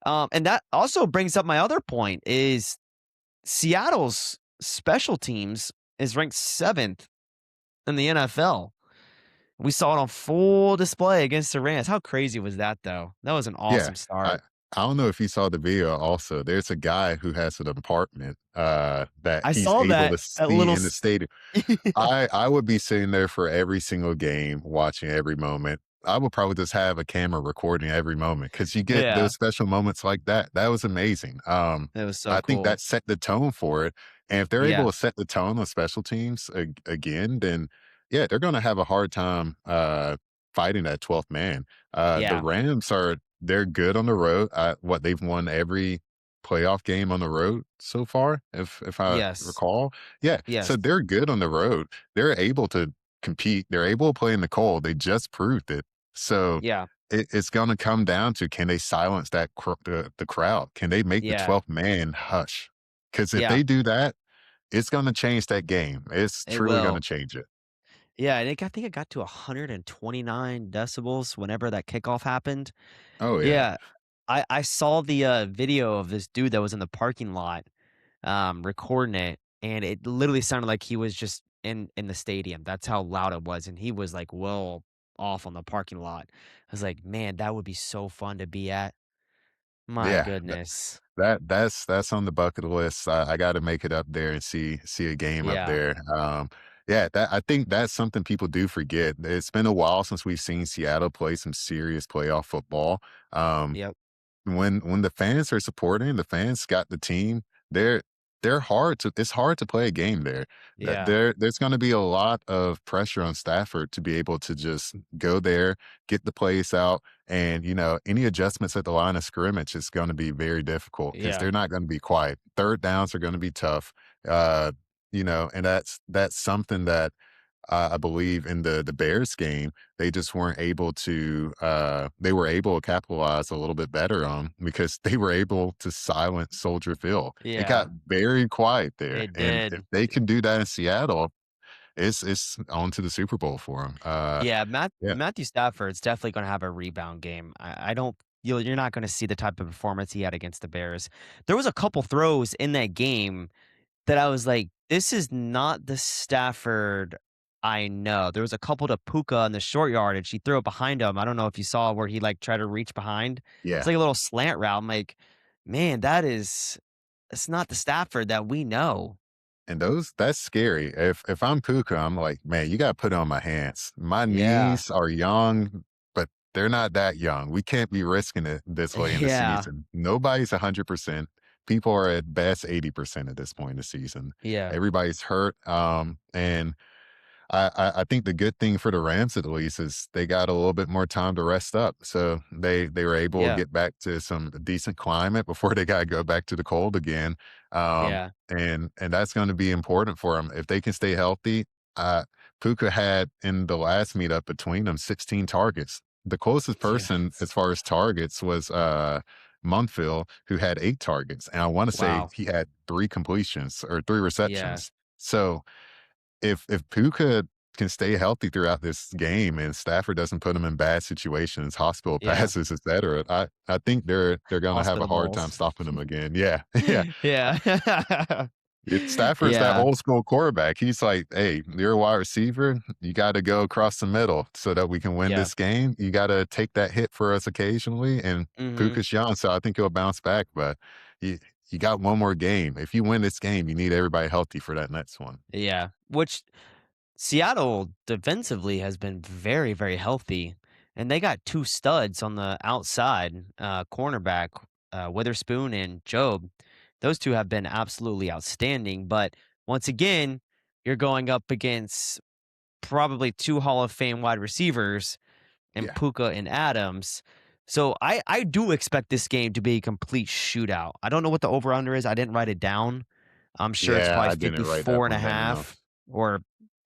And that also brings up my other point is Seattle's special teams is ranked 7th in the NFL. We saw it on full display against the Rams. How crazy was that, though? That was an Yeah. awesome I start. I don't know if you saw the video also. There's a guy who has an apartment, that I he's saw able that to that see little in the stadium. yeah. I would be sitting there for every single game, watching every moment. I would probably just have a camera recording every moment because you get Yeah, those special moments like that. That was amazing. it was so I think cool. that set the tone for it. And if they're Yeah, able to set the tone on special teams again, then yeah, they're going to have a hard time fighting that 12th man. The yeah, Rams are they're good on the road. What they've won every playoff game on the road so far, if I Yes. recall. Yeah, so Yes. they're good on the road. They're able to compete. They're able to play in the cold. They just proved it. So Yeah. it's going to come down to, can they silence the crowd? Can they make the Yeah. 12th man hush? Because if Yeah. they do that, it's going to change that game. It's It truly going to will. change it. Yeah, and I think it got to 129 decibels whenever that kickoff happened. Oh yeah, Yeah. I saw the, video of this dude that was in the parking lot, recording it, and it literally sounded like he was just in the stadium. That's how loud it was, and he was, like, well off on the parking lot. I was like, "Man, that would be so fun to be at." My yeah. goodness. That's on the bucket list. I got to make it up there and see a game up Yeah. there. Yeah, that I think that's something people do forget. It's been a while since we've seen Seattle play some serious playoff football. Um, Yep. when the fans are supporting, the fans got the team, they're they're hard to it's hard to play a game there. That Yeah. there's gonna be a lot of pressure on Stafford to be able to just go there, get the plays out, and, any adjustments at the line of scrimmage is gonna be very difficult because 'cause Yeah. they're not gonna be quiet. Third downs are gonna be tough, uh, and that's something that I believe in the Bears game, they just weren't able to, they were able to capitalize a little bit better on, because they were able to silence Soldier Field. It got Yeah. very quiet there, It and if did. they can do that in Seattle, it's on to the Super Bowl for them. Yeah, Yeah, Matthew Stafford's definitely gonna have a rebound game. I don't you're not gonna see the type of performance he had against the Bears. There was a couple throws in that game that I was like, "This is not the Stafford I know." There was a couple to Puka in the short yard, and she threw it behind him. I don't know if you saw where he, like, tried to reach behind. It's yeah. like a little slant route. I'm like, "Man, that's not the Stafford that we know." And that's scary. If I'm Puka, I'm like, man, you got to put it on my hands. My Yeah. knees are young, but they're not that young. We can't be risking it this late in the Yeah. season. Nobody's 100%. People are at best 80% at this point in the season. Yeah. Everybody's hurt. And I think the good thing for the Rams, at least, is they got a little bit more time to rest up. So they were able to Yeah. get back to some decent climate before they gotta go back to the cold again. Yeah. And that's gonna be important for them. If they can stay healthy, Puka had, in the last meetup between them, 16 targets. The closest Yeah. person as far as targets was Montville, who had 8 targets. And I wanna say Wow. he had 3 completions or 3 Yeah. receptions. So if Puka can stay healthy throughout this game and Stafford doesn't put him in bad situations, hospital Yeah. passes, etcetera, I think they're gonna have a Hospital hard time balls. stopping him again. Yeah, yeah. Yeah. Stafford's that Yeah. old school quarterback. He's like, "Hey, you're a wide receiver. You gotta go across the middle so that we can win Yeah. this game. You gotta take that hit for us occasionally." And Mhm. Puka's young, so I think he'll bounce back, but you got one more game. If you win this game, you need everybody healthy for that next one. Yeah. Which Seattle defensively has been very, very healthy, and they got 2 studs on the outside, cornerback, Witherspoon and Job. Those 2 have been absolutely outstanding, but once again, you're going up against probably 2 Hall of Fame wide receivers and Yeah. Puka and Adams. So I do expect this game to be a complete shootout. I don't know what the over under is. I didn't write it down. I'm sure it's Yeah, probably I didn't write that 54 and a one down. half or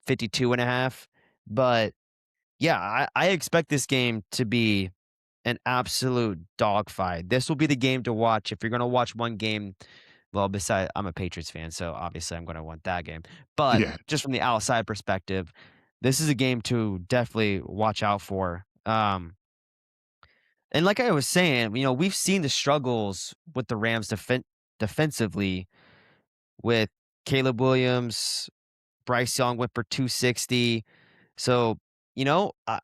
52 and a half. But yeah, I expect this game to be an absolute dogfight. This will be the game to watch. If you're going to watch one game, well, besides, I'm a Patriots fan, so obviously I'm going to want that game. But Yeah. just from the outside perspective, this is a game to definitely watch out for. And like I was saying, we've seen the struggles with the Rams defensively with Caleb Williams, Bryce Young went for 260. So, I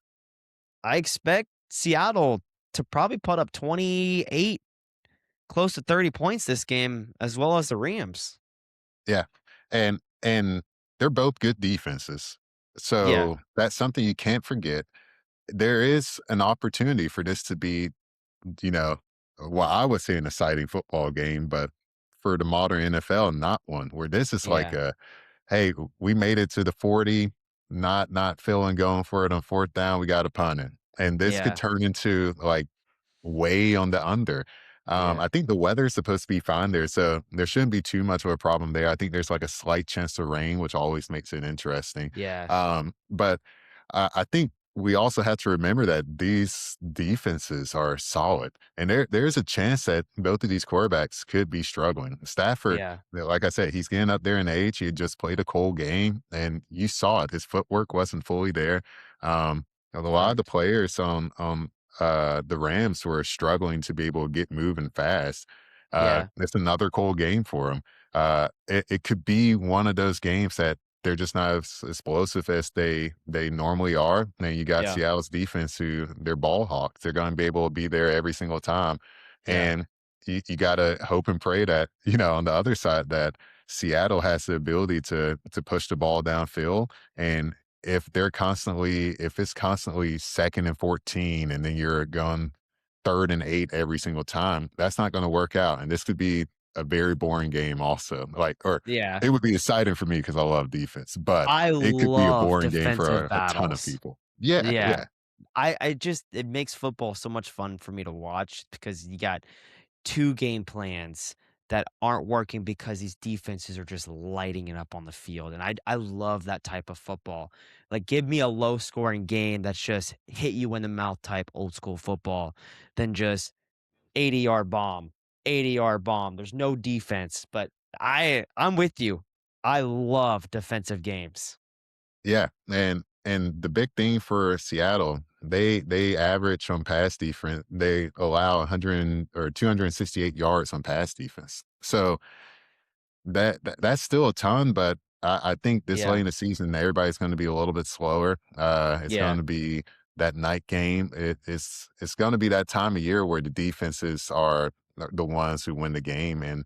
expect Seattle to probably put up 28, close to 30 points this game, as well as the Rams. Yeah, and they're both good defenses. Yeah, So that's something you can't forget. There is an opportunity for this to be, you know, well, I would say an exciting football game, but for the modern NFL, not one, where this is like yeah, a, hey, we made it to the 40, not feeling going for it on fourth down, we got to punt it. And this could yeah, turn into like way on the under. Yeah. I think the weather is supposed to be fine there, so there shouldn't be too much of a problem there. I think there's like a slight chance of rain, which always makes it interesting. Yeah. But I think we also have to remember that these defenses are solid, and there's a chance that both of these quarterbacks could be struggling. Stafford, Yeah. like I said, he's getting up there in age. He had just played a cold game, and you saw it. His footwork wasn't fully there. A lot of the Correct. players on the Rams were struggling to be able to get moving fast. Yeah. It's another cold game for them. It could be one of those games that they're just not as explosive as they normally are. And you got Yeah. Seattle's defense who they're ball hawks. They're going to be able to be there every single time. Yeah. And you got to hope and pray that, on the other side, that Seattle has the ability to push the ball downfield. And if it's constantly 2nd and 14 and then you're going 3rd and 8 every single time, that's not going to work out. And this could be a very boring game also. Or Yeah. it would be exciting for me because I love defense, but I it could be a love boring game for defensive a ton of battles. people. Yeah, Yeah. yeah, I just it makes football so much fun for me to watch because you got 2 game plans that aren't working because these defenses are just lighting it up on the field, and I love that type of football. Like, give me a low scoring game that's just hit you in the mouth type old school football than just 80-yard bomb, 80-yard bomb. There's no defense, but I'm with you. I love defensive games. yeah. And the big thing for Seattle, they average on pass defense. They allow 100 or 268 yards on pass defense. So that's still a ton, but I think this late Yeah. in the season, everybody's going to be a little bit slower. It's going Yeah. to be that night game. It's going to be that time of year where the defenses are the ones who win the game, and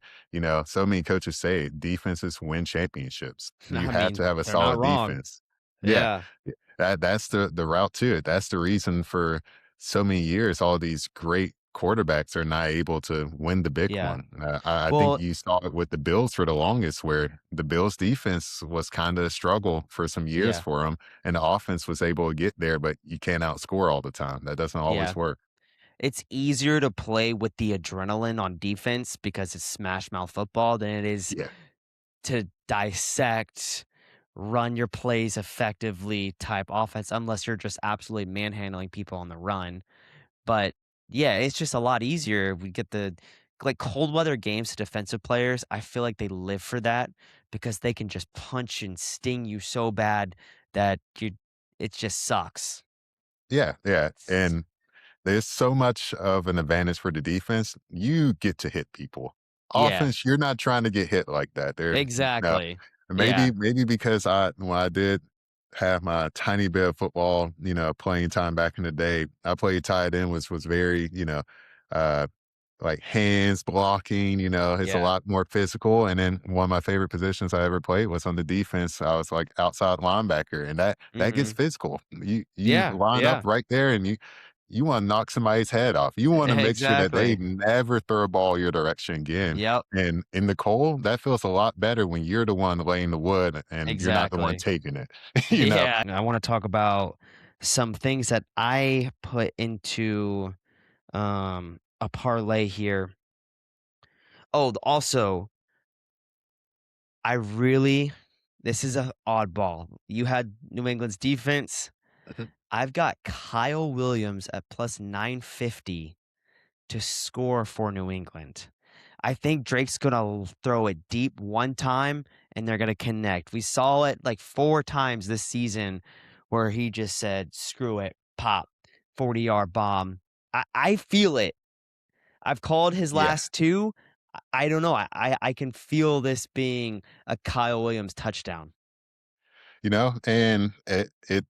so many coaches say defenses win championships. You I have to mean, have a they're not solid wrong. defense. Yeah, Yeah. that's the route to it. That's the reason for so many years all these great quarterbacks are not able to win the big Yeah. one. I think Well, you saw it with the Bills for the longest, where the Bills defense was kind of a struggle for some years yeah. for them, and the offense was able to get there, but you can't outscore all the time. That doesn't Yeah. always work. It's easier to play with the adrenaline on defense because it's smash mouth football than it is Yeah, to dissect, run your plays effectively type offense, unless you're just absolutely manhandling people on the run. But yeah, it's just a lot easier. We get the like cold weather games to defensive players. I feel like they live for that because they can just punch and sting you so bad that it just sucks. yeah, yeah. And there's so much of an advantage for the defense. You get to hit people. Yeah, Offense, you're not trying to get hit like that. No. exactly. Maybe Yeah, maybe because when I did have my tiny bit of football, playing time back in the day, I played tight end, which was very, uh like hands blocking, it's a yeah. lot more physical. And then one of my favorite positions I ever played was on the defense. I was like outside linebacker, and that gets Mhm. physical. You Yeah, line up yeah. right there, and you want to knock somebody's head off. You want to make sure that they Exactly. never throw a ball your direction again. Yep, And in the cold, that feels a lot better when you're the one laying the wood and you're not the one exactly. taking it. Yeah, and I wanna talk about some things that I put into, a parlay here. Oh, also, I really this is a oddball. You had New England's defense. I've got Kyle Williams at plus 950 to score for New England. I think Drake's gonna throw it deep one time and they're gonna connect. We saw it like 4 times this season where he just said, "Screw it, pop, 40-yard bomb." I feel it. I've called his Yeah. last 2. I don't know. I can feel this being a Kyle Williams touchdown. And it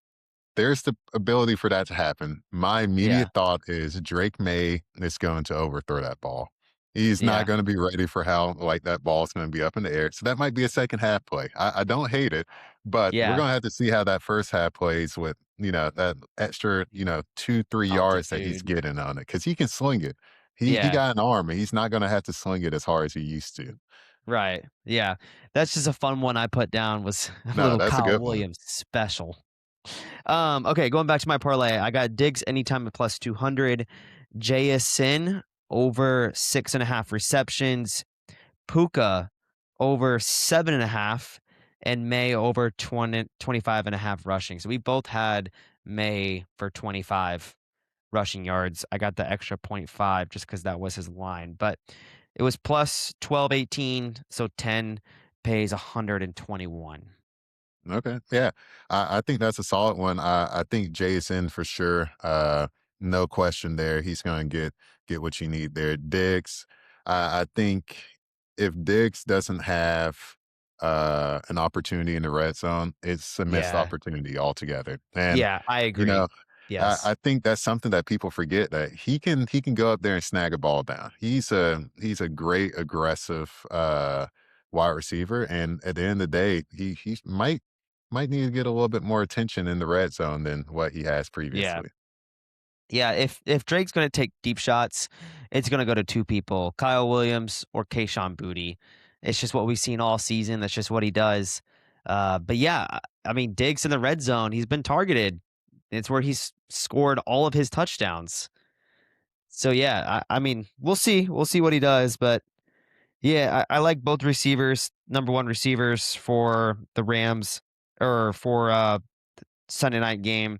there's the ability for that to happen. My Yeah, immediate thought is Drake May is going to overthrow that ball. He's not yeah, going to be ready for how like that ball is going to be up in the air. So that might be a second half play. I don't hate it, but we're yeah. going to have to see how that first half plays with, that extra, 2, 3 yards that he's Altitude. getting on it. Cause he can sling it. He Yeah. got an arm and he's not going to have to sling it as hard as he used to. Right. Yeah. That's just a fun one I put down was a No, little that's a Kyle good one. Williams special. Okay, going back to my parlay, I got Diggs anytime at plus 200, JSN over 6.5 receptions, Puka over 7.5, and May over 25.5 rushing. So we both had May for 25 rushing yards. I got the extra 0.5 just because that was his line, but it was plus 12.18, so 10 pays 121. Okay. Yeah. I think that's a solid one. I think Jason for sure. No question there. He's gonna get what you need there. Diggs, I think if Diggs doesn't have an opportunity in the red zone, it's a missed Yeah. opportunity altogether. And Yeah, I you know, agree. Yes. I think that's something that people forget that he can go up there and snag a ball down. He's a great aggressive wide receiver. And at the end of the day, he might need to get a little bit more attention in the red zone than what he has Yeah. previously. Yeah, if Drake's gonna take deep shots, it's gonna go to two people, Kyle Williams or Kayshon Boutte. It's just what we've seen all season. That's just what he does. But yeah, I mean, Diggs in the red zone, he's been targeted. It's where he's scored all of his touchdowns. So yeah, I mean, we'll see. We'll see what he does. But yeah, I like both receivers, number one receivers for the Rams or for Sunday night game.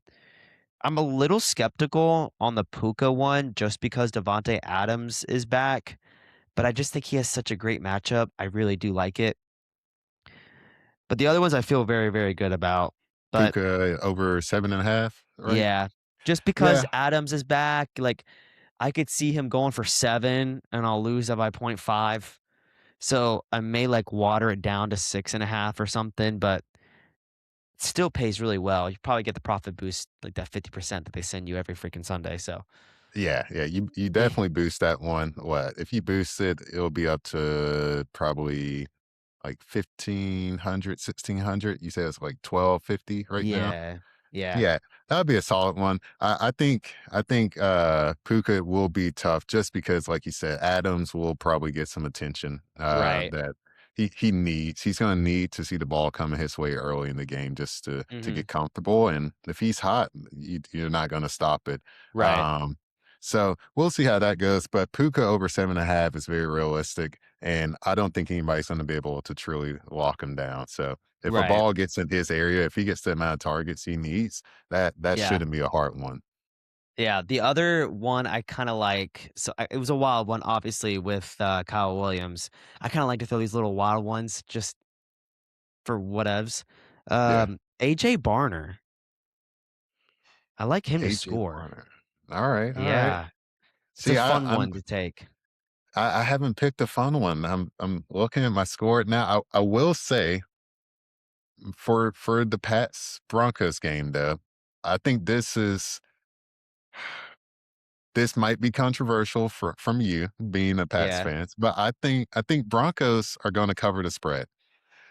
I'm a little skeptical on the Puka one just because Devontae Adams is back, but I just think he has such a great matchup. I really do like it. But the other ones I feel very, very good about. But Puka over 7.5, right? yeah, just because Yeah, Adams is back, like I could see him going for 7 and I'll lose that by 0.5. So I may like water it down to 6.5 or something, but it still pays really well. You probably get the profit boost like that 50% that they send you every freaking Sunday. So yeah. You yeah. definitely boost that one. What if you boost it? It'll be up to probably like 1,500, 1,600. You said it's like 1,250 right now. Yeah. Yeah. Yeah, that'd be a solid one. I think Puka will be tough just because, like you said, Adams will probably get some attention Right. that he needs. He's gonna need to see the ball coming his way early in the game just to Mhm. get comfortable. And if he's hot, you're not gonna stop it. Right. Um, so we'll see how that goes. But Puka over 7.5 is very realistic, and I don't think anybody's gonna be able to truly lock him down. So if a Right. ball gets in his area, if he gets the amount of targets he needs, that Yeah. shouldn't be a hard one. Yeah. The other one I kinda like it was a wild one, obviously, with, Kyle Williams. I kinda like to throw these little wild ones just for whatevs. Yeah. AJ Barner. I like him to AJ score. Warner. All right, all right. Yeah. It's a See, fun one to take. I haven't picked a fun one. I'm looking at my score now. I will say for the Pats Broncos game though, I think this might be controversial from you being a Pats Yeah. fans, but I think Broncos are going to cover the spread.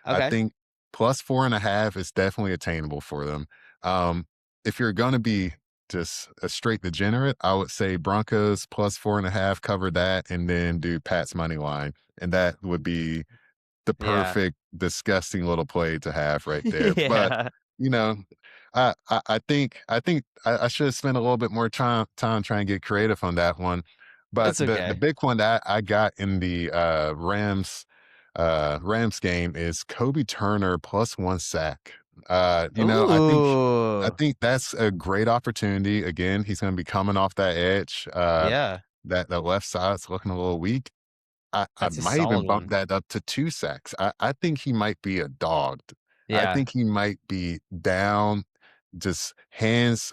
I Okay. think plus 4.5 is definitely attainable for them. Um, if you're going to be just a straight degenerate, I would say Broncos plus 4.5, cover that, and then do Pat's money line, and that would be the Yeah. perfect disgusting little play to have right there. But Yeah. you know, I should have spent a little bit more time trying to get creative on that one. But That's the okay. big one that I got in the Rams game is Kobe Turner plus 1 sack. I Ooh. think that's a great opportunity. Again, he's going to be coming off that edge. Yeah. That left side's looking a little weak. I That's a might even solid bump one. that up to 2 sacks. I think he might be a dog. I Yeah. think he might be down, just hands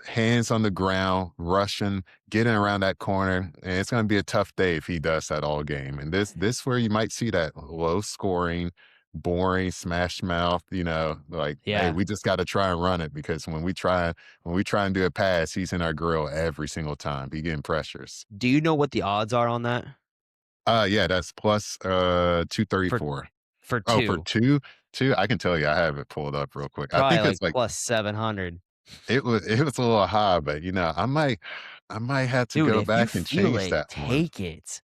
on the ground, rushing, getting around that corner, and it's gonna be a tough day if he does that all game. And this where you might see that low scoring, boring smash mouth, like, "Hey, Yeah. we just gotta try and run it," because when we try and do a pass, he's in our grill every single time. He getting pressures. Do you know what the odds are on that? Yeah, that's plus, For 234. for Oh, for 2? 2? 2? I can tell you, I have it pulled up real quick. I Probably think like it's like plus 700. it was a little high, but, I might have to Dude, go if you back and feel change it, that one. take it.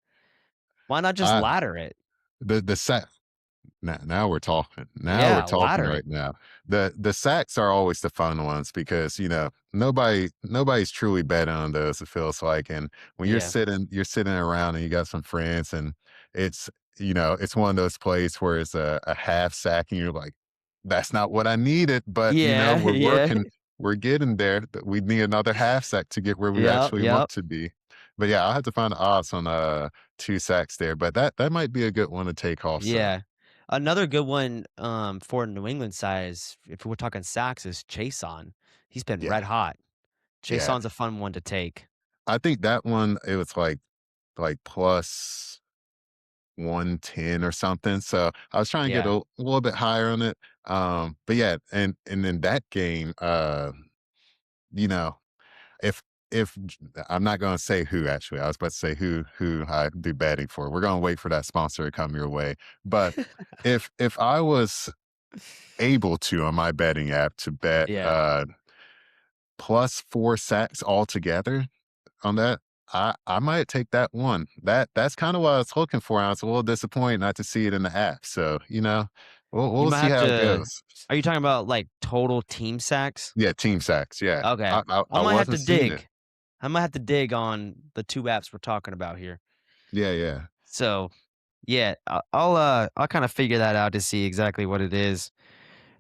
Why not just I ladder it? the sack Now we're talking. Now we're Yeah, talking ladder. right now. The sacks are always the fun ones because, nobody's truly betting on those, it feels like. And when Yeah. you're sitting around and you got some friends and it's it's one of those plays where it's a half sack and you're like, that's not what I needed, but Yeah, we're yeah. working, we're getting there. We need another half sack to get where we Yep, actually want yep. to be. But yeah, I'll have to find the odds on two sacks there. But that might be a good one to take also. Yeah. Another good one, for New England side is if we're talking sacks is Chason. He's been Yeah. red hot. Yeah. Chason's a fun one to take. I think that one, it was like plus 110 or something. So I was trying to get Yeah. a little bit higher on it. But yeah, and in that game, you know, if I'm not gonna say who actually, I was about to say who I'd be betting for. We're gonna wait for that sponsor to come your way. But if I was able to on my betting app to bet Yeah. plus 4 sacks altogether on that, I might take that one. That's kinda what I was looking for, and I was a little disappointed not to see it in the app, so, You we'll might see have how it to goes. are you talking about, like, total team sacks? Yeah, team sacks, yeah. Okay. I I might have to wasn't seeing it. dig. I might have to dig on the 2 apps we're talking about here. Yeah, yeah. So, yeah, I'll kinda figure that out to see exactly what it is.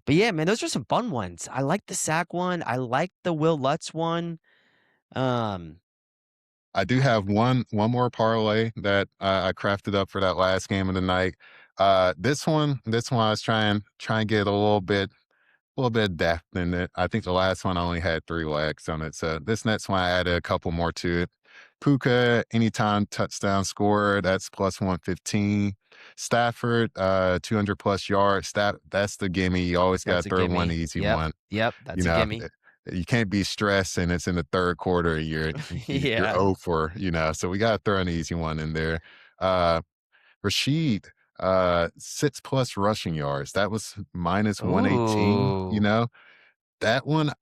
But yeah, man, those are some fun ones. I like the sack one. I like the Will Lutz one. Um, I do have one more parlay that I crafted up for that last game of the night. This one I was trying to get a little bit of depth in it. I think the last one only had 3 legs on it, so this next one I added a couple more to it. Puka, anytime touchdown scorer, that's plus 115. Stafford, 200 plus yards. That's the gimme. You always got that's to a throw one gimme. easy Yep. one. Yep, You that's a know, gimme. you can't be stressed and it's in the third quarter. You're Yeah. 0 for, so we got to throw an easy one in there. Uh, Rashid, 6 plus rushing yards. That was minus 118. Ooh. That one,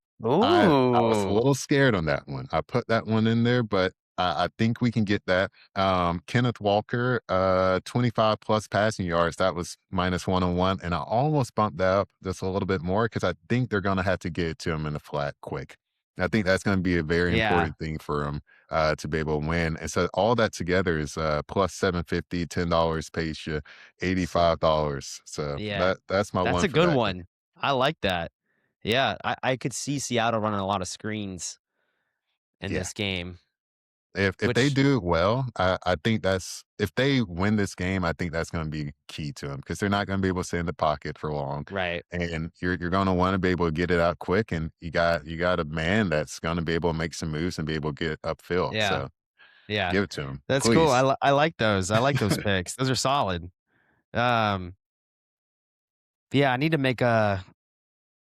I was a Ooh. little scared on that one. I put that one in there, but I think we can get that. Kenneth Walker, 25 plus passing yards. That was minus 101. And I almost bumped that up just a little bit more because I think they're going to have to get it to him in the flat quick. I think that's going to be a very Yeah. important thing for him to be able to win. And so all that together is plus 750, $10 pays you So, $85. So yeah. that's my That's one a for good that game. one. I like that. Yeah, I could see Seattle running a lot of screens in Yeah. this game, If they which do it well, I think that's if they win this game, I think that's gonna be key to them because 'cause they're not gonna be able to sit in the pocket for long, right. and you're gonna wanna be able to get it out quick, and you got a man that's gonna be able to make some moves and be able to get upfield, Yeah. so Yeah. give it to him, That's cool. please. I like those. I like those picks. Those are solid. Um, yeah, I need to make a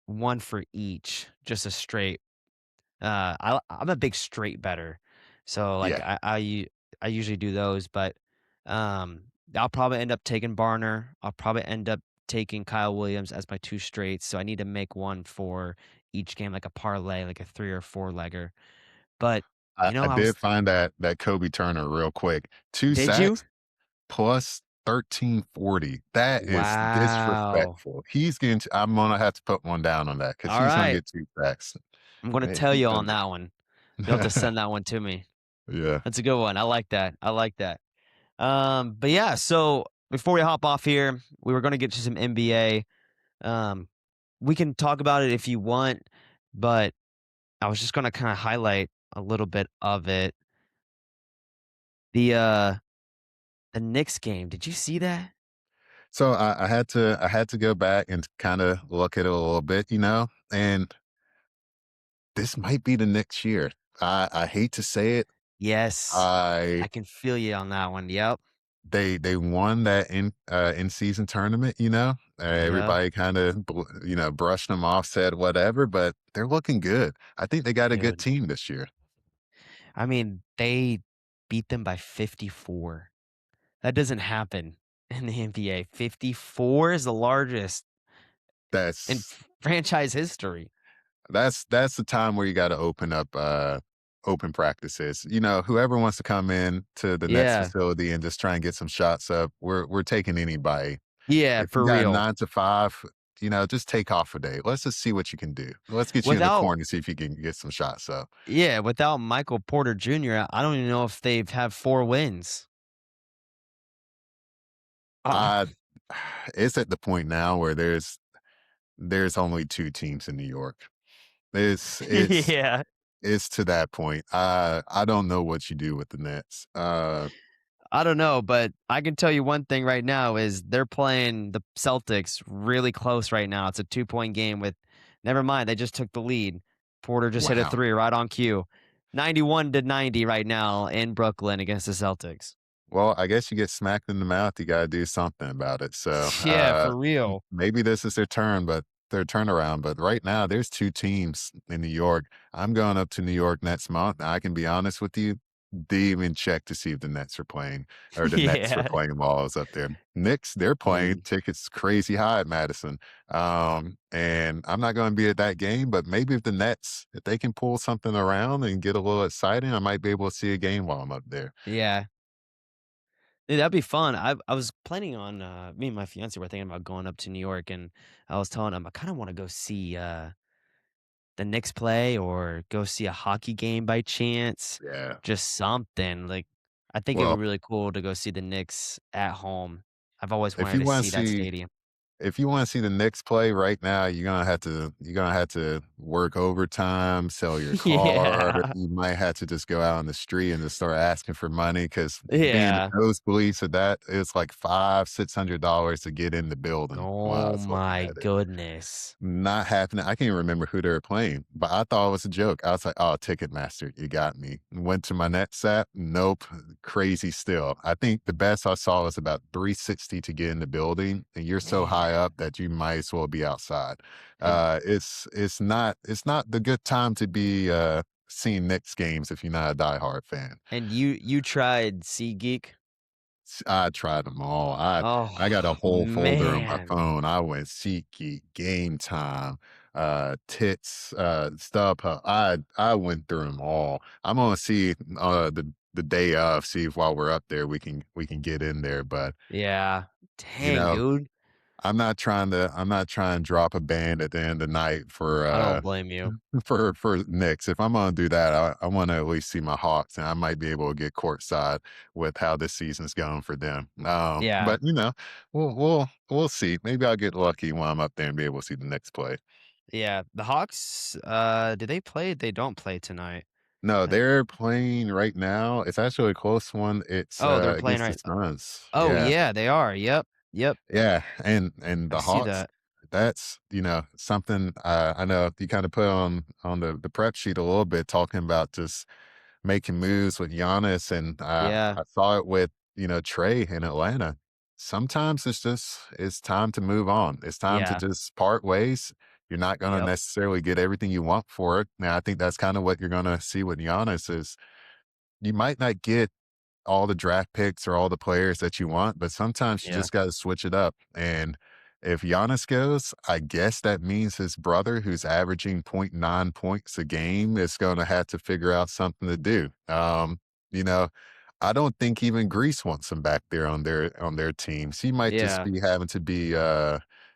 one for each, just a straight. I'm a big straight better, so like Yeah, I usually do those, but um, I'll probably end up taking Barner. I'll probably end up taking Kyle Williams as my two straights. So I need to make one for each game, like a parlay, like a 3 or 4 legger. But I I was. did find that Kobe Turner real quick. 2 Did you? sacks plus 1340. That is Wow. disrespectful. He's getting to I'm gonna have to put one down on that because All he's gonna right. get 2 sacks. I'm gonna Man, tell he's you gonna on that one. You'll have to get send that one to me. Yeah. That's a good one. I like that. I like that. But yeah, so before we hop off here, we were gonna get to some NBA. Um, we can talk about it if you want, but I was just gonna kind of highlight a little bit of it. The uh the Knicks game. Did you see that? So I had to go back and kinda look at it a little bit, and this might be the next year. I hate to say it. Yes. I I can feel you on that one. Yep. they won that in season tournament, Yep. everybody kinda brushed them off, said whatever, but they're looking good. I think they got a good Dude. team this year. I mean, they beat them by 54. That doesn't happen in the NBA. 54 is the largest in That's franchise history. that's the time where you gotta open up, open practices. Whoever wants to come in to the Nets Yeah. facility and just try and get some shots up, we're taking anybody. Yeah, If you for got a real. 9 to 5, just take off a day. Let's just see what you can do. Let's get you in the Without corner and see if you can get some shots up. yeah, without Michael Porter Jr., I don't even know if they've have 4 wins. Uh, I it's at the point now where there's only 2 teams in New York. It's it's yeah. it's to that point. I don't know what you do with the Nets. I don't know, but I can tell you one thing right now is they're playing the Celtics really close right now. It's a 2-point game with never mind, they just took the lead. Porter just hit a Wow. 3 right on cue. 91-90 right now in Brooklyn against the Celtics. Well, I guess you get smacked in the mouth, you gotta do something about it. So, Yeah, for real. maybe this is their turnaround, but right now there's 2 teams in New York. I'm going up to New York next month. I can be honest with you, didn't even check to see if the Nets are playing or the Nets were Yeah. playing while I was up there. Knicks, they're playing, Dude. tickets crazy high at Madison. And I'm not gonna be at that game, but maybe if they can pull something around and get a little exciting, I might be able to see a game while I'm up there. Yeah. Dude, that'd be fun. I was planning on me and my fiance were thinking about going up to New York and I was telling him I kind of want to go see the Knicks play or go see a hockey game by chance. Yeah. Just something. Like I think it'd be Well, really cool to go see the Knicks at home. I've always if wanted you to wanna see that see stadium. if you wanna see the Knicks play right now, you're gonna have to work overtime, sell your car. Yeah. You might have to just go out on the street and just start asking for money because being the Yeah. nosebleeds of that, it's like $500-$600 to get in the building. Wow, I Oh was looking my at it. goodness. Not happening. I can't even remember who they were playing, but I thought it was a joke. I was like, "Oh, Ticketmaster, you got me." Went to my Nets app. Nope, crazy still. I think the best I saw was about 360 to get in the building, and you're so Man. high up that you might as well be outside. And It's not the good time to be seeing Knicks games if you're not a diehard fan. you tried SeatGeek? I tried them all. I got a Oh whole folder on my man. phone. I went SeatGeek, Game Time, Tits, StubHub. I went through them all. I'm gonna see the day of, see if while we're up there we can get in there. But Yeah. you Dang, know, dude. I'm not trying to drop a band at the end of the night for I don't blame you. for Knicks. If I'm gonna do that, I want to at least see my Hawks, and I might be able to get courtside with how this season's going for them. Yeah. But we'll see. Maybe I'll get lucky when I'm up there and be able to see the Knicks play. Yeah. The Hawks, do they play? They don't play tonight. No, I they're playing right now. It's actually a close one. It's Oh, they're playing against the right Suns. Oh, Yeah. yeah, they are. Yep. Yep. Yeah, and I the see Hawks, that. that's, something I know you kinda put on the prep sheet a little bit talking about just making moves with Giannis, and Yeah. I saw it with, Trey in Atlanta. Sometimes it's time to move on. It's time to Yeah. just part ways. You're not gonna Yep. necessarily get everything you want for it. Now I think that's kinda what you're gonna see with Giannis is you might not get all the draft picks or all the players that you want, but sometimes you Yeah. just got to switch it up. And if Giannis goes, I guess that means his brother, who's averaging point 0.9 points a game, is going to have to figure out something to do. You know, I don't think even Greece wants him back there on their teams. He might just Yeah. be having to be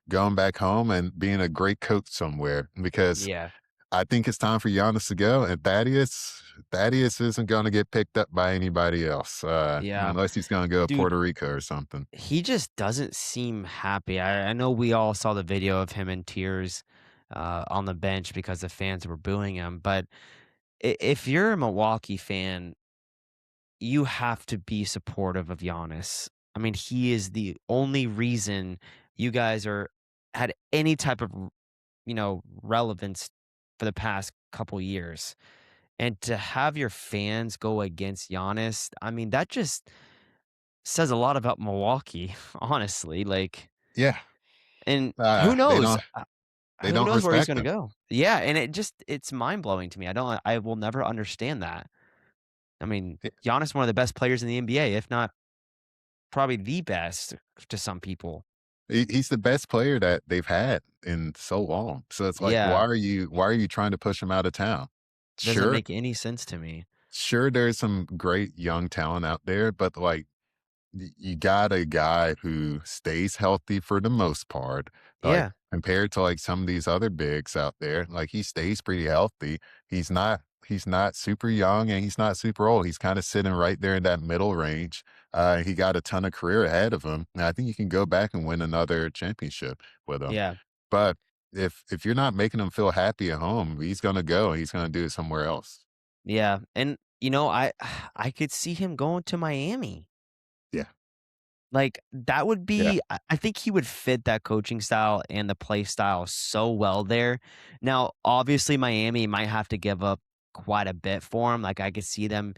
going back home and being a great coach somewhere because Yeah. I think it's time for Giannis to go, and Thaddeus isn't gonna get picked up by anybody else, Yeah. unless he's gonna go to Dude, Puerto Rico or something. he just doesn't seem happy. I know we all saw the video of him in tears, on the bench because the fans were booing him, but if you're a Milwaukee fan, you have to be supportive of Giannis. I mean, he is the only reason you guys are had any type of, relevance for the past couple years. And to have your fans go against Giannis, I mean, that just says a lot about Milwaukee, honestly. Like, Yeah, and uh, they don't they who don't knows where he's respect gonna him. go? Yeah, and it's mind blowing to me. I will never understand that. I mean, He Giannis one of the best players in the NBA, if not probably the best to some people. he's the best player that they've had in so long, so it's like, Yeah, why are you trying to push him out of town? doesn't Sure make any sense to me. sure, there's some great young talent out there, but, like, you got a guy who stays healthy for the most part, like Yeah. compared to like some of these other bigs out there. Like he stays pretty healthy. He's not super young and he's not super old. He's kind of sitting right there in that middle range. He got a ton of career ahead of him. And I think you can go back and win another championship with him. Yeah. But if you're not making him feel happy at home, he's gonna go and he's gonna do it somewhere else. Yeah. And I could see him going to Miami. Yeah. Like, that would Yeah. be I think he would fit that coaching style and the play style so well there. Now, obviously, Miami might have to give up quite a bit for him. Like, I could see them,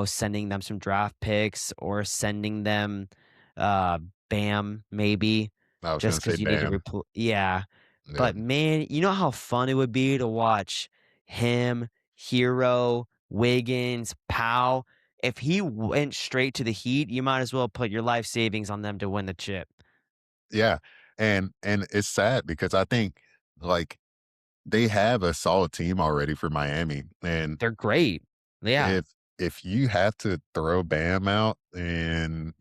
sending them some draft picks or sending them, uh, Bam, maybe, I was gonna just say because you need to Bam. yeah. Yeah. But, man, you know how fun it would be to watch him, Hero, Wiggins, Powell if he went straight to the Heat, you might as well put your life savings on them to win the chip. Yeah, and it's sad because I think, like, they have a solid team already for Miami, and They're great. Yeah, if you have to throw Bam out and,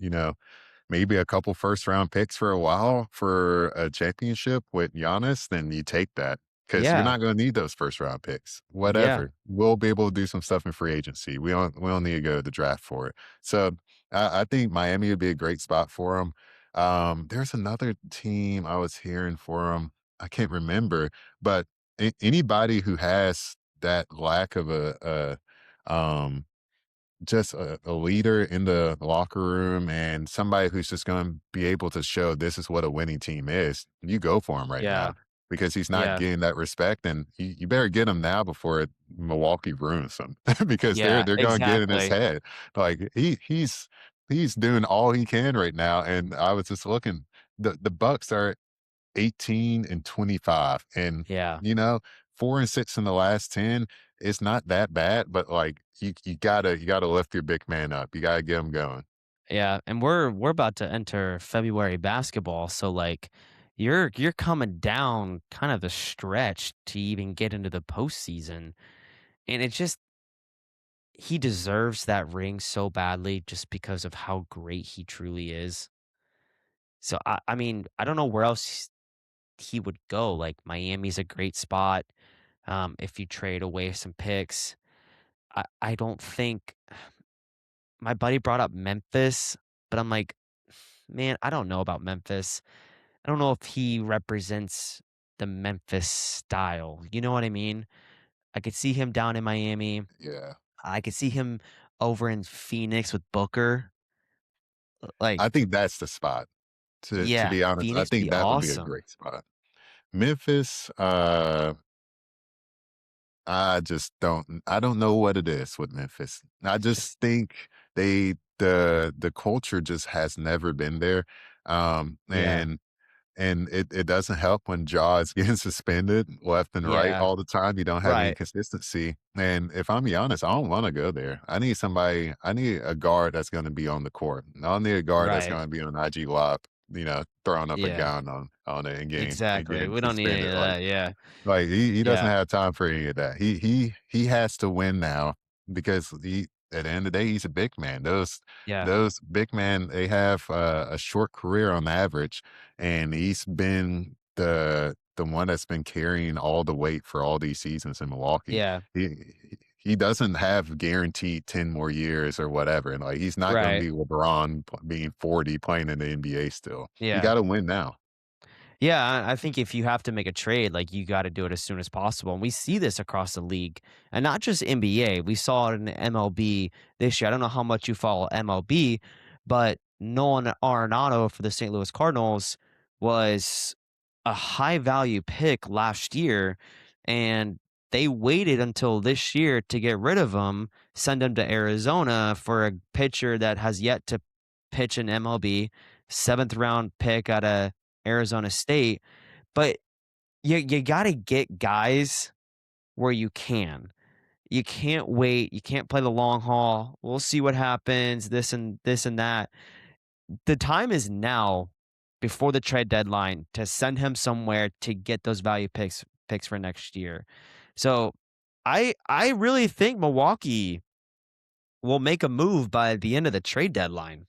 maybe a couple first round picks for a while for a championship with Giannis, then you take that because 'cause you're yeah, not gonna need those first round picks. yeah, Whatever. We'll be able to do some stuff in free agency. We don't need to go to the draft for it. So, I think Miami would be a great spot for him. There's another team I was hearing for him. I can't remember, but anybody who has that lack of just a leader in the locker room and somebody who's just going to be able to show this is what a winning team is. You go for him right now yeah, because he's not yeah, getting that respect, and you better get him now before Milwaukee ruins him because they're yeah, they're going to get in his exactly. head. Like he's doing all he can right now, and I was just looking. The Bucks are 18 and 25 and Yeah, you know 4 and 6 in the last 10. It's not that bad, but like you gotta lift your big man up. You gotta get him going. yeah, and we're about to enter February basketball, so, like, you're coming down kind of the stretch to even get into the postseason, and it just he deserves that ring so badly just because of how great he truly is. So, I mean, I don't know where else he would go. Like Miami's a great spot. If you trade away some picks, I don't think my buddy brought up Memphis, but I'm like, man, I don't know about Memphis. I don't know if he represents the Memphis style. You know what I mean? I could see him down in Miami. Yeah. I could see him over in Phoenix with Booker. Like, I think that's the spot. To yeah, be honest, I Phoenix think be that would be a awesome. great spot. Memphis, I don't know what it is with Memphis. I just Just think the culture just has never been there. yeah, And it doesn't help when Ja is getting suspended left and right yeah, all the time. You don't have any right, consistency. And if I'm being honest, I don't want to go there. I need a guard that's going to be on the court. I don't need a guard that's right. going to be on IG Live, throwing up a Yeah, gun on it and exactly. getting We don't need any suspended. of that. Yeah, Like he doesn't yeah, have time for any of that. He has to win now because at the end of the day he's a big man. yeah, Those big men, they have a short career on average, and he's been the one that's been carrying all the weight for all these seasons in Milwaukee. yeah, He doesn't have guaranteed 10 more years or whatever. And like he's not going to right. be LeBron being 40 playing in the NBA still. You Yeah. got to win now. Yeah, I think if you have to make a trade, like you got to do it as soon as possible. And we see this across the league and not just NBA. We saw it in the MLB this year. I don't know how much you follow MLB, but Nolan Arenado for the St. Louis Cardinals was a high value pick last year. And they waited until this year to get rid of him, send him to Arizona for a pitcher that has yet to pitch in MLB, seventh round pick out of Arizona State, but you gotta get guys where you can. You can't wait, you can't play the long haul. We'll see what happens, this and that. The time is now before the trade deadline to send him somewhere to get those value picks for next year. So, I really think Milwaukee will make a move by the end of the trade deadline.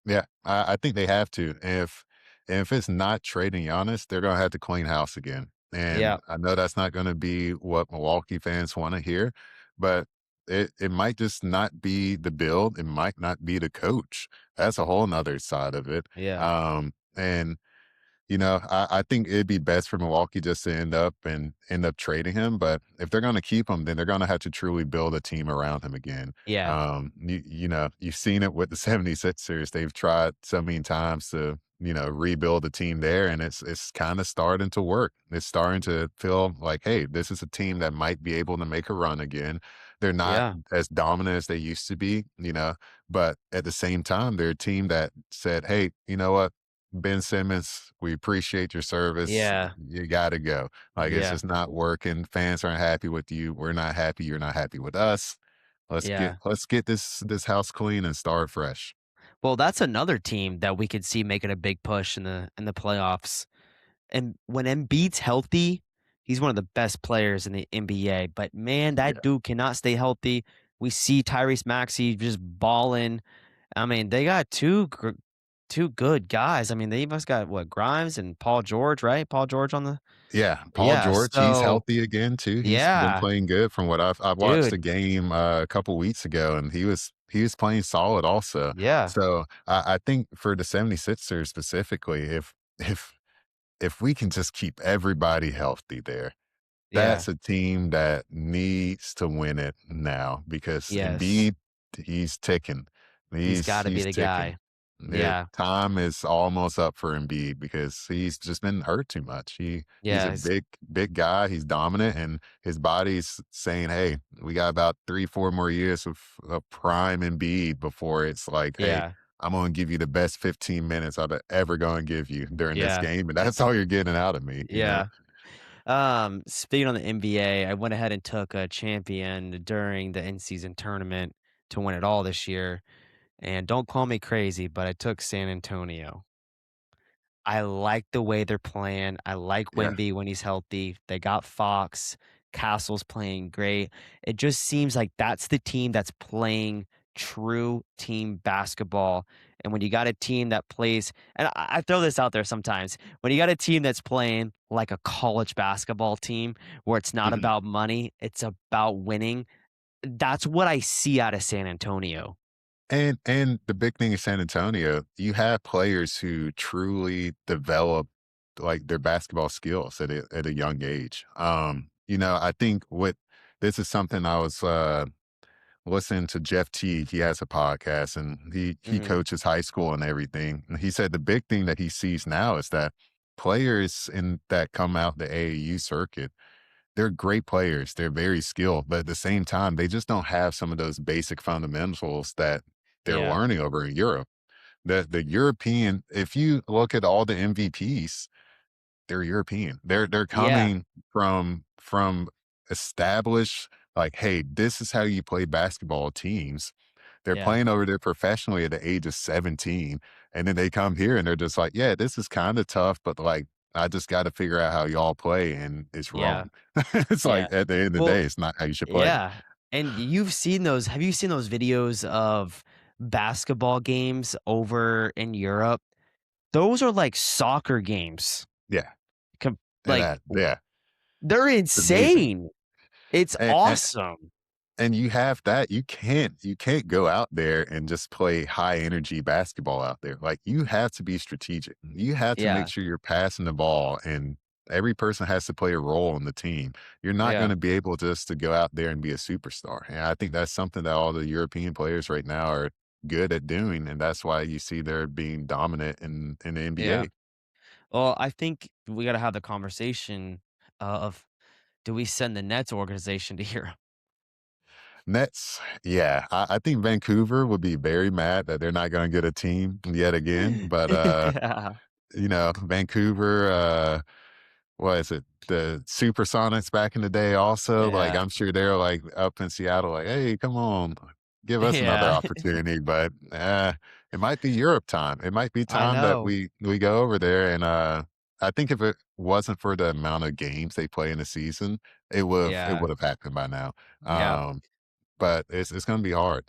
Yeah, I think they have to. If it's not trading Giannis, they're gonna have to clean house again. Yeah, And I know that's not gonna be what Milwaukee fans want to hear, but it might just not be the build. It might not be the coach. That's a whole nother side of it. yeah, And I think it'd be best for Milwaukee just to end up trading him. But if they're going to keep him, then they're going to have to truly build a team around him again. yeah, You've seen it with the 76ers. They've tried so many times to, rebuild the team there, and it's kind of starting to work. It's starting to feel like, hey, this is a team that might be able to make a run again. They're not yeah, as dominant as they used to be, but at the same time, they're a team that said, hey, you know what? Ben Simmons, we appreciate your service. yeah, You gotta go. Like, it's yeah, just not working. Fans aren't happy with you. We're not happy. You're not happy with us. yeah. Let's get this house clean and start fresh. Well, that's another team that we could see making a big push in the playoffs. And when Embiid's healthy, he's one of the best players in the NBA. But man, that Yeah. dude cannot stay healthy. We see Tyrese Maxey just balling. I mean, they got two good guys. I mean, they must got what Grimes and Paul George, right? Paul George on the Yeah. Paul yeah. George, he's So healthy again too. He's been yeah, playing good from what I watched a dude. game a couple weeks ago, and he was playing solid also. Yeah, So I think for the 76ers specifically, if we can just keep everybody healthy there, yeah, that's a team that needs to win it now because yes. Embiid, he's ticking. He's got to be He's the ticking. guy. It Yeah, time is almost up for Embiid because he's just been hurt too much. He's yeah, a big guy. He's dominant, and his body's saying, "Hey, we got about 3 4 more years of prime Embiid before it's like, hey, yeah, I'm gonna give you the best 15 minutes I've ever gonna give you during this yeah, game, and that's all you're getting out of me." yeah. Speaking on the NBA, I went ahead and took a champion during the in-season tournament to win it all this year. And don't call me crazy, but I took San Antonio. I like the way they're playing. I like Yeah. Wemby when he's healthy. They got Fox. Castle's playing great. It just seems like that's the team that's playing true team basketball. And when you got a team that plays, and I throw this out there sometimes, when you got a team that's playing like a college basketball team where it's not Mhm. about money, it's about winning. That's what I see out of San Antonio. And the big thing in San Antonio, you have players who truly develop like their basketball skills at a young age. I think what this is something I was listening to Jeff Teague. He has a podcast and he Hmm. coaches high school and everything. And he said the big thing that he sees now is that players in that come out the AAU circuit, they're great players. They're very skilled, but at the same time, they just don't have some of those basic fundamentals that they're Yeah. learning over in Europe. The European, if you look at all the MVPs, they're European. They're Yeah. coming from established like, hey, this is how you play basketball teams. They're Yeah. playing over there professionally at the age of 17. And then they come here and they're just like, yeah, this is kind of tough, but like, I just got to figure out how y'all play. And it's Yeah. wrong. It's Yeah. like at the end of the Well, day, it's not how you should play. yeah, and you've seen those have you seen those videos of basketball games over in Europe? Those are like soccer games. Yeah. Com And like, that, yeah, they're it's amazing. insane. It's And awesome. And you have that. You can't go out there and just play high energy basketball out there. Like, you have to be strategic. You have to make Yeah, sure you're passing the ball, and every person has to play a role in the team. You're not yeah, gonna be able just to go out there and be a superstar. And I think that's something that all the European players right now are good at doing, and that's why you see they're being dominant in the yeah. NBA. Well, I think we gotta have the conversation of do we send the Nets organization to Europe? Nets, yeah, I think Vancouver would be very mad that they're not gonna get a team yet again, but, Yeah, Vancouver, what is it? The Supersonics back in the day also, like, yeah, I'm sure they're, like, up in Seattle, like, "Hey, come on, give us another yeah. opportunity," but, it might be Europe time. It might be I time that know. we go over there, and, I think if it wasn't for the amount of games they play in a season, it Yeah, would've happened by now, yeah. but it's gonna be hard.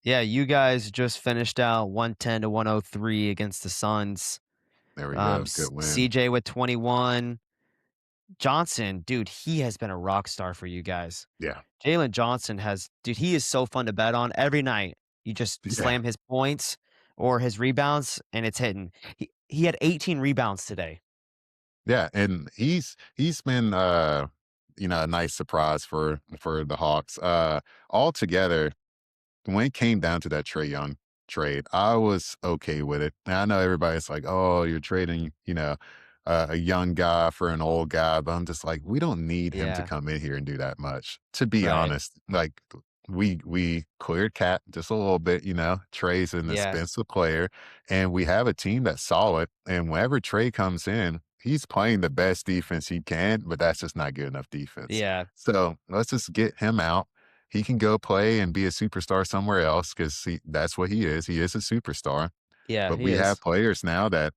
Yeah, you guys just finished out 110 to 103 against the Suns. There we go. Good win. CJ with 21. Johnson, dude, he has been a rock star for you guys. Yeah. Jalen Johnson has, dude, he is so fun to bet on every night. You just Yeah. slam his points or his rebounds and it's hitting. He had 18 rebounds today. Yeah, and he's been, a nice surprise for the Hawks. Altogether, when it came down to that Trey Young trade, I was okay with it. Now I know everybody's like, "Oh, you're trading, a young guy for an old guy," but I'm just like, we don't need him to Yeah, come in here and do that much. To be right. honest, like we cleared cap just a little bit. Trey's an Yeah, expensive player, and we have a team that's solid. And whenever Trey comes in, he's playing the best defense he can, but that's just not good enough defense. yeah, So let's just get him out. He can go play and be a superstar somewhere else because that's what he is. He is a superstar. yeah, But he we have is. players now that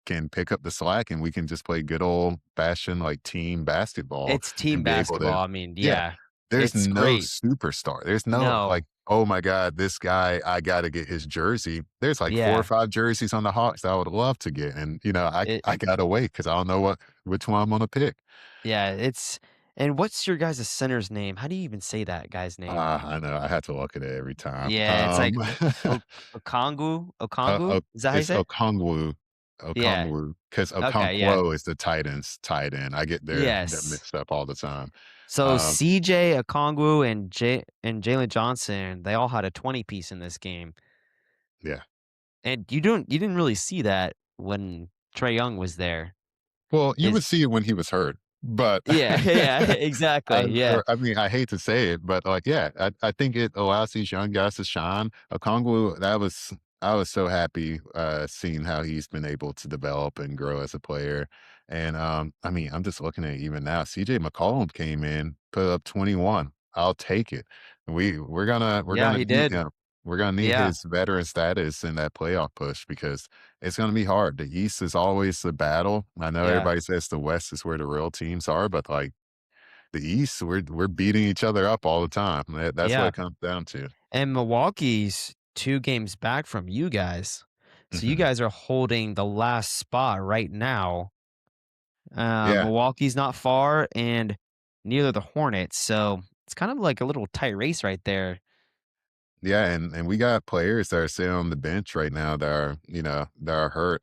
can pick up the slack, and we can just play good old fashioned like team basketball It's team and be able to, basketball. I mean, yeah. yeah, There's it's no great. superstar. There's no like, No, oh my God, this guy, I got to get his jersey. There's like four or yeah, five jerseys on the Hawks that I would love to get, and it, I gotta wait because I don't know which one I'm gonna pick. yeah, it's, and what's your guys' center's name? How do you even say that guy's name? I know. I had to look at it every time. Yeah, it's like Okongwu. Okongwu? Is that how you It's say it? Okongwu, Yeah. because Okay. Yeah. Okonkwo is the Titans' tight end. I get them Yes. mixed up all the time. So Um, CJ Okongwu and Jalen Johnson, they all had a 20 piece in this game, yeah. and you didn't really see that when Trey Young was there. Well, you Is would see it when he was hurt, but yeah, yeah, exactly. Yeah, I mean, I hate to say it, but like, yeah, I think it allows these young guys to shine. Okongwu, I was so happy seeing how he's been able to develop and grow as a player. And I mean, I'm just looking at it even now. CJ McCollum came in, put up 21. I'll take it. We're yeah, gonna he need did. him. We're gonna need Yeah, his veteran status in that playoff push because it's going to be hard. The East is always the battle. I know yeah, everybody says the West is where the real teams are, but like the East, we're beating each other up all the time. That's what yeah. it comes down to. And Milwaukee's 2 games back from you guys, so you Mhm. guys are holding the last spot right now. Yeah, Milwaukee's not far, and neither the Hornets, so it's kind of like a little tight race right there. yeah, and we got players that are sitting on the bench right now that are that are hurt.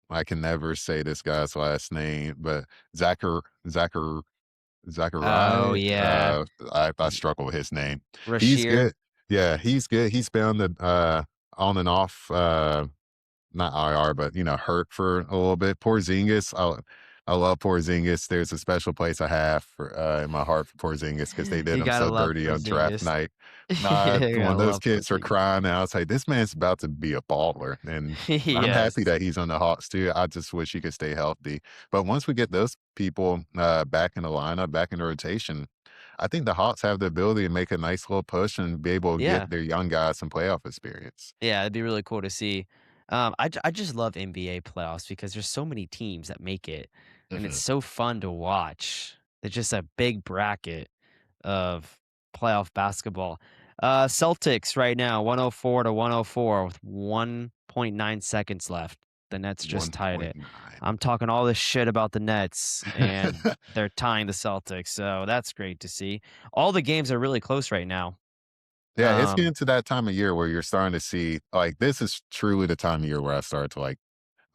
I can never say this guy's last name, but Zachar Oh, Zachariah. yeah. I struggle with his name. He's Rasheer. good. Yeah, he's good. He's been on and off. Not IR, but, hurt for a little bit. Porzingis, I love Porzingis. There's a special place I have for, in my heart for Porzingis because they did You him gotta so love dirty on draft Porzingis. night. You When gotta those love kids were Porzingis. crying, I was like, "This man's about to be a baller," and I'm happy Yes. that he's on the Hawks too. I just wish he could stay healthy. But once we get those people, back in the lineup, back in the rotation, I think the Hawks have the ability to make a nice little push and be able to Yeah. get their young guys some playoff experience. Yeah, it'd be really cool to see. I just love NBA playoffs because there's so many teams that make it, and it's Mhm. so fun to watch. It's just a big bracket of playoff basketball. Celtics right now, 104 to 104 with 1.9 seconds left. The Nets just tied it. 1.9. I'm talking all this shit about the Nets, and they're tying the Celtics, so that's great to see. All the games are really close right now. Yeah, it's Um, getting to that time of year where you're starting to see like, this is truly the time of year where I start to, like,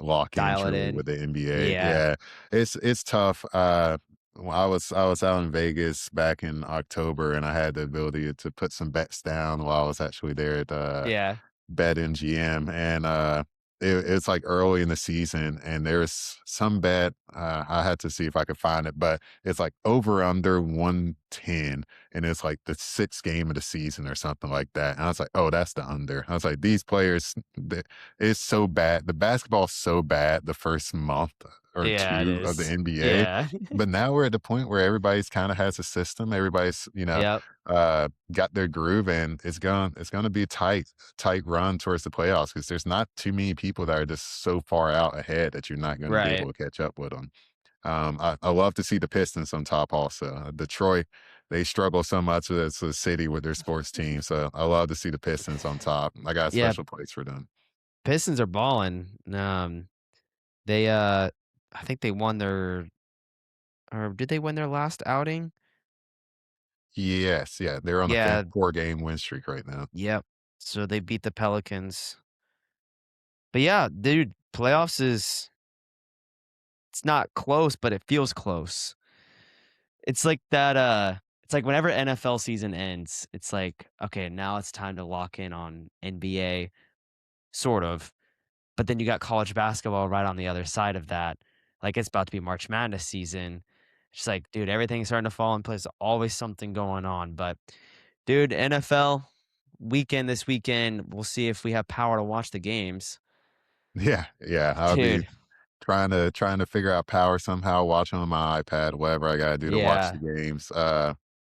lock in dial it truly in. with the NBA. Yeah. Yeah, it's tough. I was out in Vegas back in October, and I had the ability to put some bets down while I was actually there at, Yeah. BetMGM, and it's like early in the season, and there's some bet. I had to see if I could find it, but it's like over under 110, and it's like the sixth game of the season or something like that. And I was like, oh, that's the under. I was like, these players, it's so bad. The basketball's so bad the first month or Yeah, it two of the is. NBA. Yeah. But now we're at the point where everybody's kind of has a system. Everybody's, Yep. got their groove, and it's gonna be tight run towards the playoffs because there's not too many people that are just so far out ahead that you're not gonna be able Right. to catch up with them. I love to see the Pistons on top also. Detroit, they struggle so much as a city with their sports team. So I love to see the Pistons on top. I got a Yeah, special place for them. Pistons are balling. They, I think they won their or did they win their last outing? Yes, yeah, they're on a Yeah, 4-game win streak right now. yep. So they beat the Pelicans. But yeah, dude, playoffs is it's not close, but it feels close. It's like that, it's like whenever NFL season ends, it's like, okay, now it's time to lock in on NBA, sort of. But then you got college basketball right on the other side of that. Like it's about to be March Madness season. It's like, dude, everything's starting to fall in place. Always something going on. But dude, NFL weekend this weekend, we'll see if we have power to watch the games. Yeah, yeah, I'll be Dude, trying to figure out power somehow, watching on my iPad, whatever I gotta do to watch the yeah, games.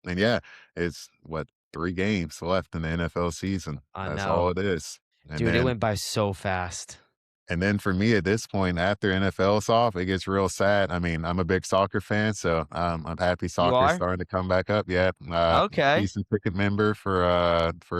And yeah, it's what 3 games left in the NFL season. I That's all know. it is. And Dude, it then went by so fast. and then for me at this point, after NFL's off, it gets real sad. I mean, I'm a big soccer fan, so I'm happy You soccer's are? starting to come back up. Yeah, Okay. season ticket member for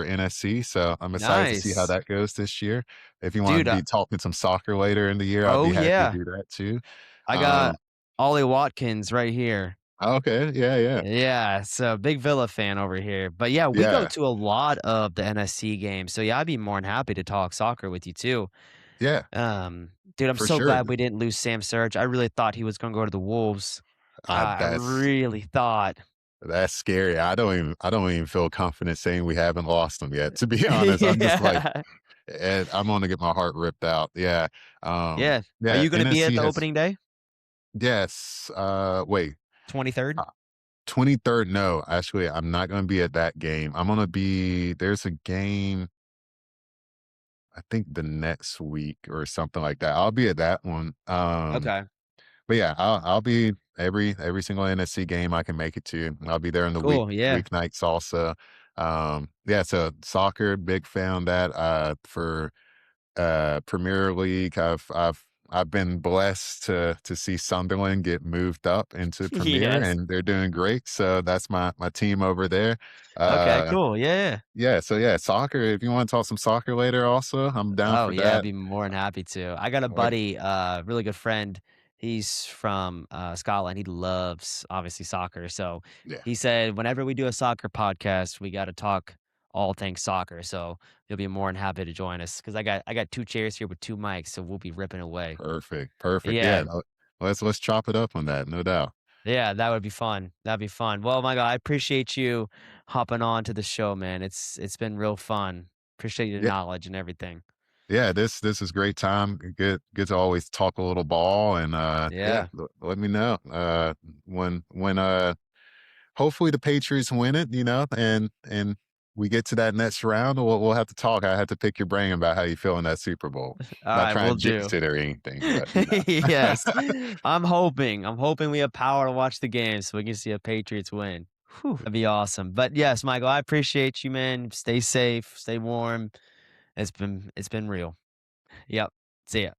NSC, so I'm excited to see how Nice. that goes this year. If you want Dude, to be talking some soccer later in the year, I'd oh be happy to yeah. do that too. I got Um, Ollie Watkins right here. okay, yeah, yeah, Yeah, so big Villa fan over here. But yeah, we go yeah, to a lot of the NSC games. So yeah, I'd be more than happy to talk soccer with you too. yeah, Dude, I'm for so sure. glad we didn't lose Sam Surge. I really thought he was gonna go to the Wolves. I That's really thought. that's scary. I don't even feel confident saying we haven't lost them yet. To be honest, I'm just like Yeah. and I'm gonna get my heart ripped out. Yeah. Yeah. Are Yeah, you gonna be at NSC the has opening day? yes, wait, 23rd? uh, 23rd, no, actually, I'm not gonna be at that game. I'm gonna be there's a game, I think the next week or something like that. I'll be at that one. Okay. But yeah, I'll be every single NSC game I can make it to. I'll be there in the Cool. Yeah. weeknights also. Yeah, so soccer, big fan of that. For Premier League, I've been blessed to see Sunderland get moved up into Premier, Yes. and they're doing great. So that's my team over there. Okay, Uh, cool. Yeah. yeah, so yeah, soccer. If you want to talk some soccer later, also, I'm down Oh, for yeah, I'd that. be more than happy to. I got a What? buddy, really good friend. He's from, Scotland. He loves, obviously, soccer. So Yeah, he said, whenever we do a soccer podcast, we got to talk all things soccer. So he'll be more than happy to join us because I got 2 chairs here with 2 mics, so we'll be ripping away. perfect, perfect. Yeah, Yeah. no, let's chop it up on that, no doubt. Yeah, that would be fun. That'd be fun. Well, my God, I appreciate you hopping on to the show, man. It's been real fun. Appreciate your Yeah. knowledge and everything. Yeah, this is great time. Good to always talk a little ball and yeah, Yeah. let me know. When hopefully the Patriots win it, and we get to that next round, we'll have to talk. I have to pick your brain about how you feel in that Super Bowl. All Not right, we'll trying to do. jinx it or anything, but. Yes. I'm hoping we have power to watch the game so we can see a Patriots win. Whew, that'd be awesome. But yes, Michael, I appreciate you, man. Stay safe, stay warm. It's been real. Yep. See ya.